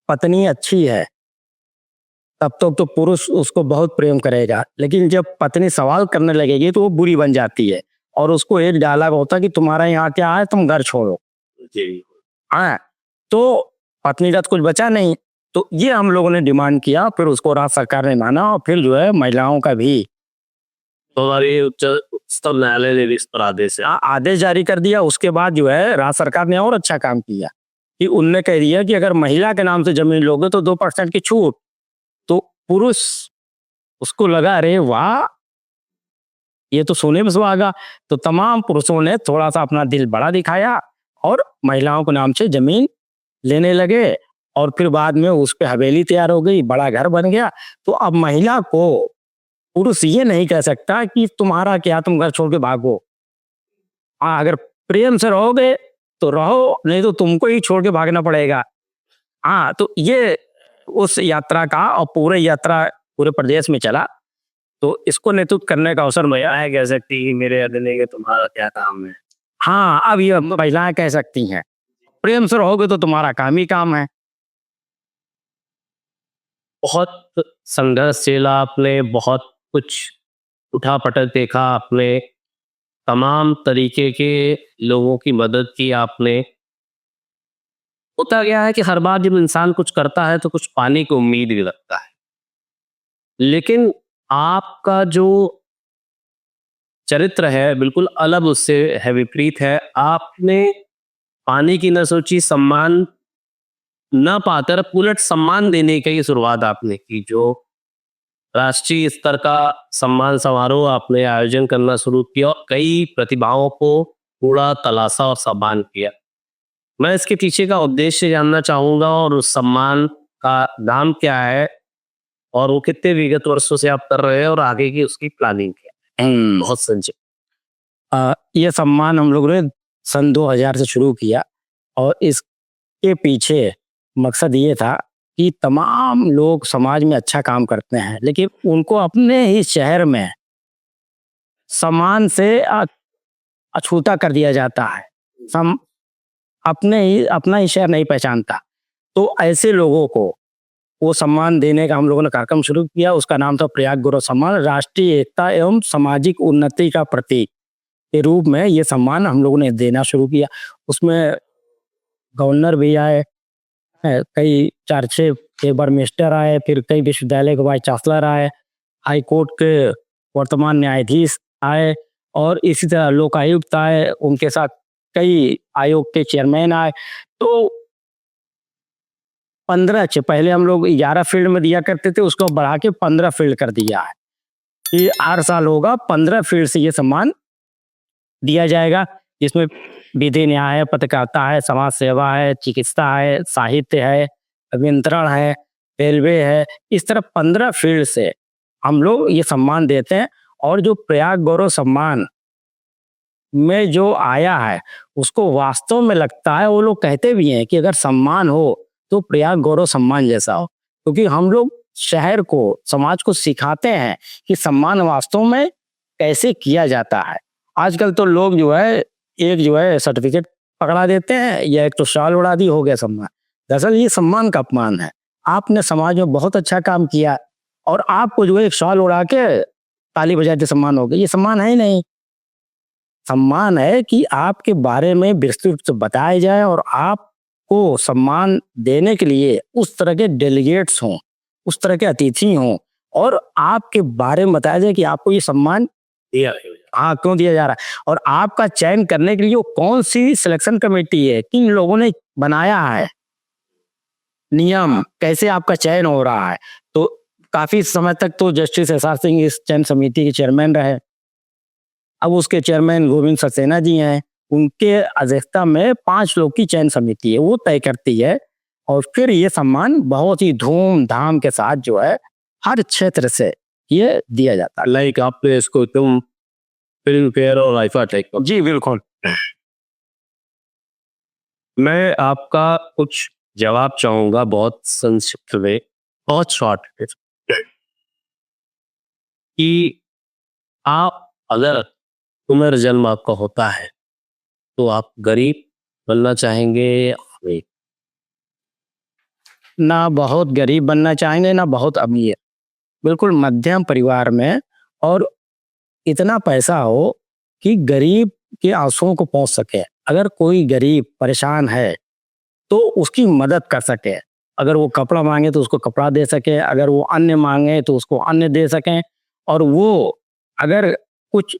Speaker 2: पत्नी अच्छी है तब तक तो पुरुष उसको बहुत प्रेम करेगा, लेकिन जब पत्नी सवाल करने लगेगी तो वो बुरी बन जाती है और उसको एक डायलॉग होता है कि तुम्हारा यहाँ क्या है, तुम घर छोड़ो। हाँ, तो पत्नी का तो कुछ बचा नहीं। तो ये हम लोगों ने डिमांड किया, फिर उसको राज्य सरकार ने माना और फिर जो है महिलाओं का भी
Speaker 1: तो उच्चतम न्यायालय ने इस पर
Speaker 2: आदेश जारी कर दिया। उसके बाद जो है राज्य सरकार ने और अच्छा काम किया कि उनने कह दिया कि अगर महिला के नाम से जमीन लोगे तो 2% की छूट। तो पुरुष उसको लगा अरे वाह, ये तो सोने में सुहागा। तो तमाम पुरुषों ने थोड़ा सा अपना दिल बड़ा दिखाया और महिलाओं के नाम से जमीन लेने लगे और फिर बाद में उस पे हवेली तैयार हो गई, बड़ा घर बन गया। तो अब महिला को पुरुष ये नहीं कह सकता कि तुम्हारा क्या, तुम घर छोड़ के भागो। हाँ, अगर प्रेम से रहोगे तो रहो, नहीं तो तुमको ही छोड़ के भागना पड़ेगा। हाँ, तो ये उस यात्रा का और पूरे यात्रा पूरे प्रदेश में चला। तो इसको नेतृत्व करने का अवसर मिला है।
Speaker 1: कह सकती है मेरे अधीन के तुम्हारा क्या काम है।
Speaker 2: हाँ, अब ये महिलाएं कह सकती हैं प्रेम से रहोगे तो तुम्हारा काम ही काम है।
Speaker 1: बहुत संघर्ष झेला आपने, बहुत कुछ उठा पटक देखा आपने, तमाम तरीके के लोगों की मदद की आपने। होता क्या है कि हर बार जब इंसान कुछ करता है तो कुछ पाने की उम्मीद भी रखता है, लेकिन आपका जो चरित्र है बिल्कुल अलग उससे है, विपरीत है। आपने पाने की न सोची, सम्मान न पाकर उलट सम्मान देने की शुरुआत आपने की। जो राष्ट्रीय स्तर का सम्मान समारोह आपने आयोजन करना शुरू किया और कई प्रतिभाओं को पूरा तलाशा और सम्मान किया। मैं इसके पीछे का उद्देश्य जानना चाहूंगा और उस सम्मान का नाम क्या है और वो कितने विगत वर्षों से आप कर रहे हैं और आगे की उसकी प्लानिंग क्या है। बहुत संक्षिप्त।
Speaker 2: ये सम्मान हम लोगों ने सन 2000 से शुरू किया और इसके पीछे मकसद ये था कि तमाम लोग समाज में अच्छा काम करते हैं लेकिन उनको अपने ही शहर में सम्मान से अछूता कर दिया जाता है। अपना ही शहर नहीं पहचानता। तो ऐसे लोगों को वो सम्मान देने का हम लोगों ने कार्यक्रम शुरू किया। उसका नाम था प्रयाग गौरव सम्मान। राष्ट्रीय एकता एवं सामाजिक उन्नति का प्रतीक के रूप में ये सम्मान हम लोगों ने देना शुरू किया। उसमें गवर्नर भी आए, कई 4-6 एक बार मिनिस्टर आए, फिर कई विश्वविद्यालय के वाइस चांसलर आए, हाई कोर्ट के वर्तमान न्यायाधीश आए और इसी तरह लोकायुक्त आए, उनके साथ कई आयोग के चेयरमैन आए। तो 15 पहले हम लोग 11 फील्ड में दिया करते थे, उसको बढ़ा के 15 फील्ड कर दिया है कि हर साल होगा 15 फील्ड से ये सम्मान दिया जाएगा, जिसमें विधि न्याय है, पत्रकारिता है, समाज सेवा है, चिकित्सा है, साहित्य है, अभियंत्रण है, रेलवे है। इस तरह 15 फील्ड से हम लोग ये सम्मान देते हैं। और जो प्रयाग गौरव सम्मान में जो आया है, उसको वास्तव में लगता है, वो लोग कहते भी हैं कि अगर सम्मान हो तो प्रयाग गौरव सम्मान जैसा हो, क्योंकि हम लोग शहर को, समाज को सिखाते हैं कि सम्मान वास्तव में कैसे किया जाता है। आजकल तो लोग जो है, एक जो है सर्टिफिकेट पकड़ा देते हैं या एक तो शाल उड़ा दी, हो गया सम्मान। दरअसल ये सम्मान का अपमान है। आपने समाज में बहुत अच्छा काम किया और आपको जो है एक शाल उड़ा के ताली बजाते सम्मान हो गया, ये सम्मान है ही नहीं। सम्मान है कि आपके बारे में विस्तृत से बताया जाए और आपको सम्मान देने के लिए उस तरह के डेलीगेट्स हों, उस तरह के अतिथि हों और आपके बारे में बताया जाए कि आपको ये सम्मान
Speaker 1: दिया है।
Speaker 2: हाँ, क्यों दिया जा रहा है और आपका चयन करने के लिए वो कौन सी सिलेक्शन कमेटी है, किन लोगों ने बनाया है, नियम कैसे आपका चयन हो रहा है। तो काफी समय तक तो जस्टिस एस आर सिंह इस चयन समिति के चेयरमैन रहे। अब उसके चेयरमैन गोविंद सक्सेना जी हैं। उनके अध्यक्षता में 5 लोग की चयन समिति है, वो तय करती है और फिर ये सम्मान बहुत ही धूमधाम के साथ जो है हर क्षेत्र से ये दिया जाता है।
Speaker 1: लाइक आपने इसको तुम फिल्म फेयर और आईफा टेक।
Speaker 2: जी बिल्कुल।
Speaker 1: मैं आपका कुछ जवाब चाहूंगा, बहुत संक्षिप्त में, बहुत शॉर्ट, कि आप अगर पुनर्जन्म आपका होता है तो आप गरीब बनना चाहेंगे या अमीर?
Speaker 2: ना बहुत गरीब बनना चाहेंगे ना बहुत अमीर, बिल्कुल मध्यम परिवार में, और इतना पैसा हो कि गरीब के आंसुओं को पहुंच सके। अगर कोई गरीब परेशान है तो उसकी मदद कर सके, अगर वो कपड़ा मांगे तो उसको कपड़ा दे सके, अगर वो अन्न मांगे तो उसको अन्न दे सकें, और वो अगर कुछ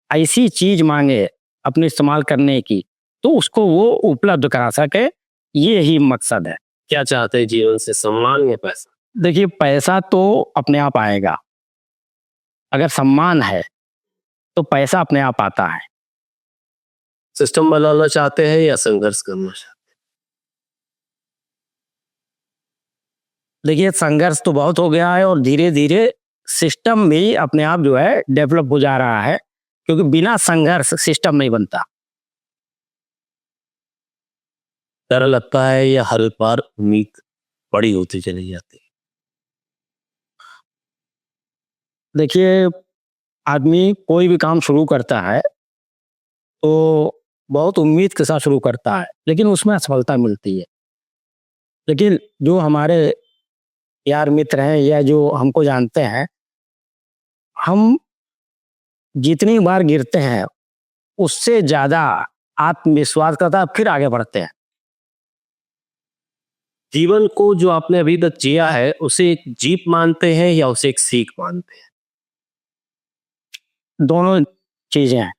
Speaker 2: ऐसी चीज मांगे अपने इस्तेमाल करने की तो उसको वो उपलब्ध करा सके, ये ही मकसद है।
Speaker 1: क्या चाहते हैं जीवन से, सम्मान या पैसा?
Speaker 2: देखिए, पैसा तो अपने आप आएगा, अगर सम्मान है तो पैसा अपने आप आता है।
Speaker 1: सिस्टम बनाना चाहते हैं या संघर्ष करना चाहते
Speaker 2: देखिए, संघर्ष तो बहुत हो गया है और धीरे धीरे सिस्टम भी अपने आप जो है डेवलप हो जा रहा है, क्योंकि बिना संघर्ष सिस्टम नहीं बनता।
Speaker 1: हैं? डर लगता है या हर बार उम्मीद बड़ी होती चली जाती है?
Speaker 2: देखिए, आदमी कोई भी काम शुरू करता है तो बहुत उम्मीद के साथ शुरू करता है, लेकिन उसमें असफलता मिलती है। लेकिन जो हमारे यार मित्र हैं या जो हमको जानते हैं, हम जितनी बार गिरते हैं उससे ज्यादा आत्मविश्वास के साथ फिर आगे बढ़ते हैं।
Speaker 1: जीवन को जो आपने अभी तक जिया है उसे एक जीत मानते हैं या उसे एक सीख मानते हैं?
Speaker 2: दोनों चीजें हैं,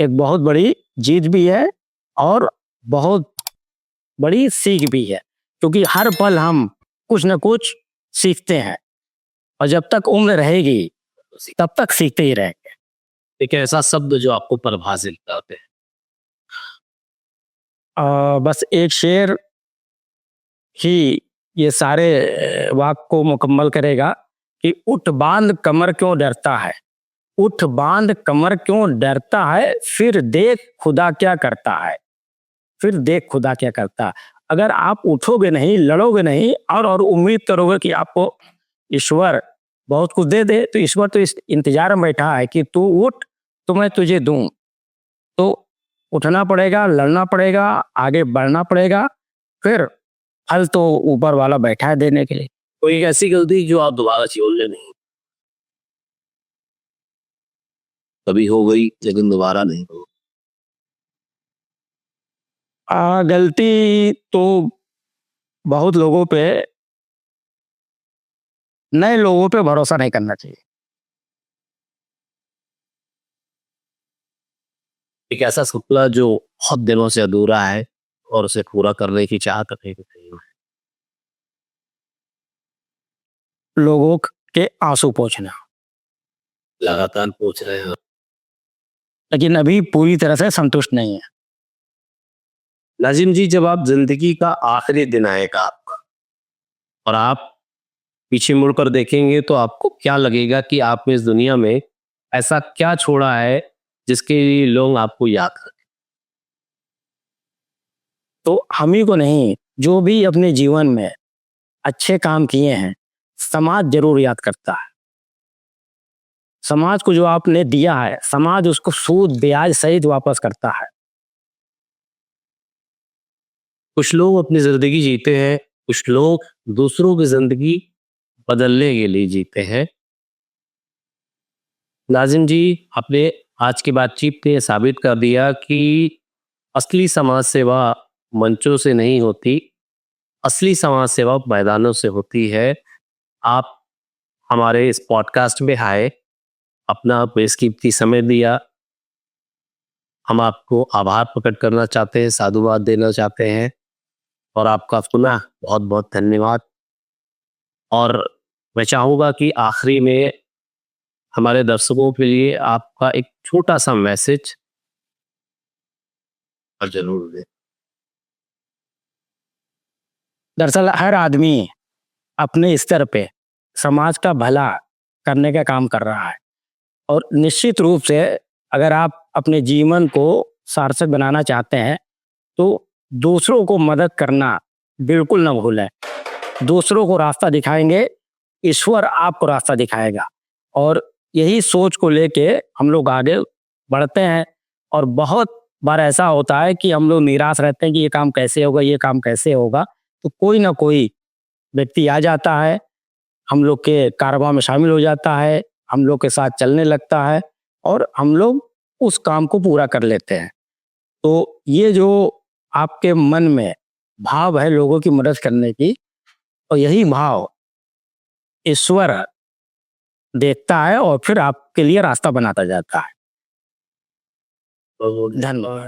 Speaker 2: एक बहुत बड़ी जीत भी है और बहुत बड़ी सीख भी है, क्योंकि हर पल हम कुछ न कुछ सीखते हैं और जब तक उम्र रहेगी तब तक सीखते ही रहेंगे।
Speaker 1: एक ऐसा शब्द जो आपको परिभाषित करते हैं?
Speaker 2: बस एक शेर ही ये सारे वाक्य को मुकम्मल करेगा कि उठ बांध कमर क्यों डरता है, उठ बांध कमर क्यों डरता है, फिर देख खुदा क्या करता है, फिर देख खुदा क्या करता है। अगर आप उठोगे नहीं, लड़ोगे नहीं और उम्मीद करोगे कि आपको ईश्वर बहुत कुछ दे दे, तो ईश्वर तो इस इंतजार में बैठा है कि तू उठ तो मैं तुझे दूं। तो उठना पड़ेगा, लड़ना पड़ेगा, आगे बढ़ना पड़ेगा, फिर फल तो ऊपर वाला बैठा है देने के लिए।
Speaker 1: कोई ऐसी गलती जो आप दोबारा छोड़ नहीं, कभी हो गई लेकिन दोबारा नहीं हो?
Speaker 2: गलती तो बहुत लोगों पे, नए लोगों पे भरोसा नहीं करना चाहिए।
Speaker 1: एक ऐसा सपना जो बहुत दिनों से अधूरा है और उसे पूरा करने की चाहत रखनी चाहिए।
Speaker 2: लोगों के आंसू पोंछना,
Speaker 1: लगातार पूछ रहे हैं।
Speaker 2: लेकिन अभी पूरी तरह से संतुष्ट नहीं है।
Speaker 1: नाजिम जी, जब आप जिंदगी का आखिरी दिन आएगा आपका और आप पीछे मुड़कर देखेंगे तो आपको क्या लगेगा कि आपने इस दुनिया में ऐसा क्या छोड़ा है जिसके लिए लोग आपको याद करें?
Speaker 2: तो हम ही को नहीं, जो भी अपने जीवन में अच्छे काम किए हैं, समाज जरूर याद करता है। समाज को जो आपने दिया है, समाज उसको सूद ब्याज सहित वापस करता है।
Speaker 1: कुछ लोग अपनी जिंदगी जीते हैं, कुछ लोग दूसरों की जिंदगी बदलने के लिए जीते हैं। नाजिम जी, आपने आज की बातचीत ने साबित कर दिया कि असली समाज सेवा मंचों से नहीं होती, असली समाज सेवा मैदानों से होती है। आप हमारे इस पॉडकास्ट में आए, अपना बेशकीमती समय दिया। हम आपको आभार प्रकट करना चाहते हैं, साधुवाद देना चाहते हैं और आपका पुनः बहुत बहुत धन्यवाद। और मैं चाहूँगा कि आखिरी में हमारे दर्शकों के लिए आपका एक छोटा सा मैसेज और जरूर दें।
Speaker 2: दरअसल हर आदमी अपने स्तर पे समाज का भला करने का काम कर रहा है, और निश्चित रूप से अगर आप अपने जीवन को सार्थक बनाना चाहते हैं तो दूसरों को मदद करना बिल्कुल न भूलें। दूसरों को रास्ता दिखाएंगे, ईश्वर आपको रास्ता दिखाएगा। और यही सोच को लेके हम लोग आगे बढ़ते हैं। और बहुत बार ऐसा होता है कि हम लोग निराश रहते हैं कि ये काम कैसे होगा, ये काम कैसे होगा, तो कोई ना कोई व्यक्ति आ जाता है, हम लोग के कारोबार में शामिल हो जाता है, हम लोग के साथ चलने लगता है और हम लोग उस काम को पूरा कर लेते हैं। तो ये जो आपके मन में भाव है लोगों की मदद करने की, और यही भाव ईश्वर देखता है और फिर आपके लिए रास्ता बनाता जाता है।
Speaker 1: बहुत बहुत
Speaker 2: धन्यवाद।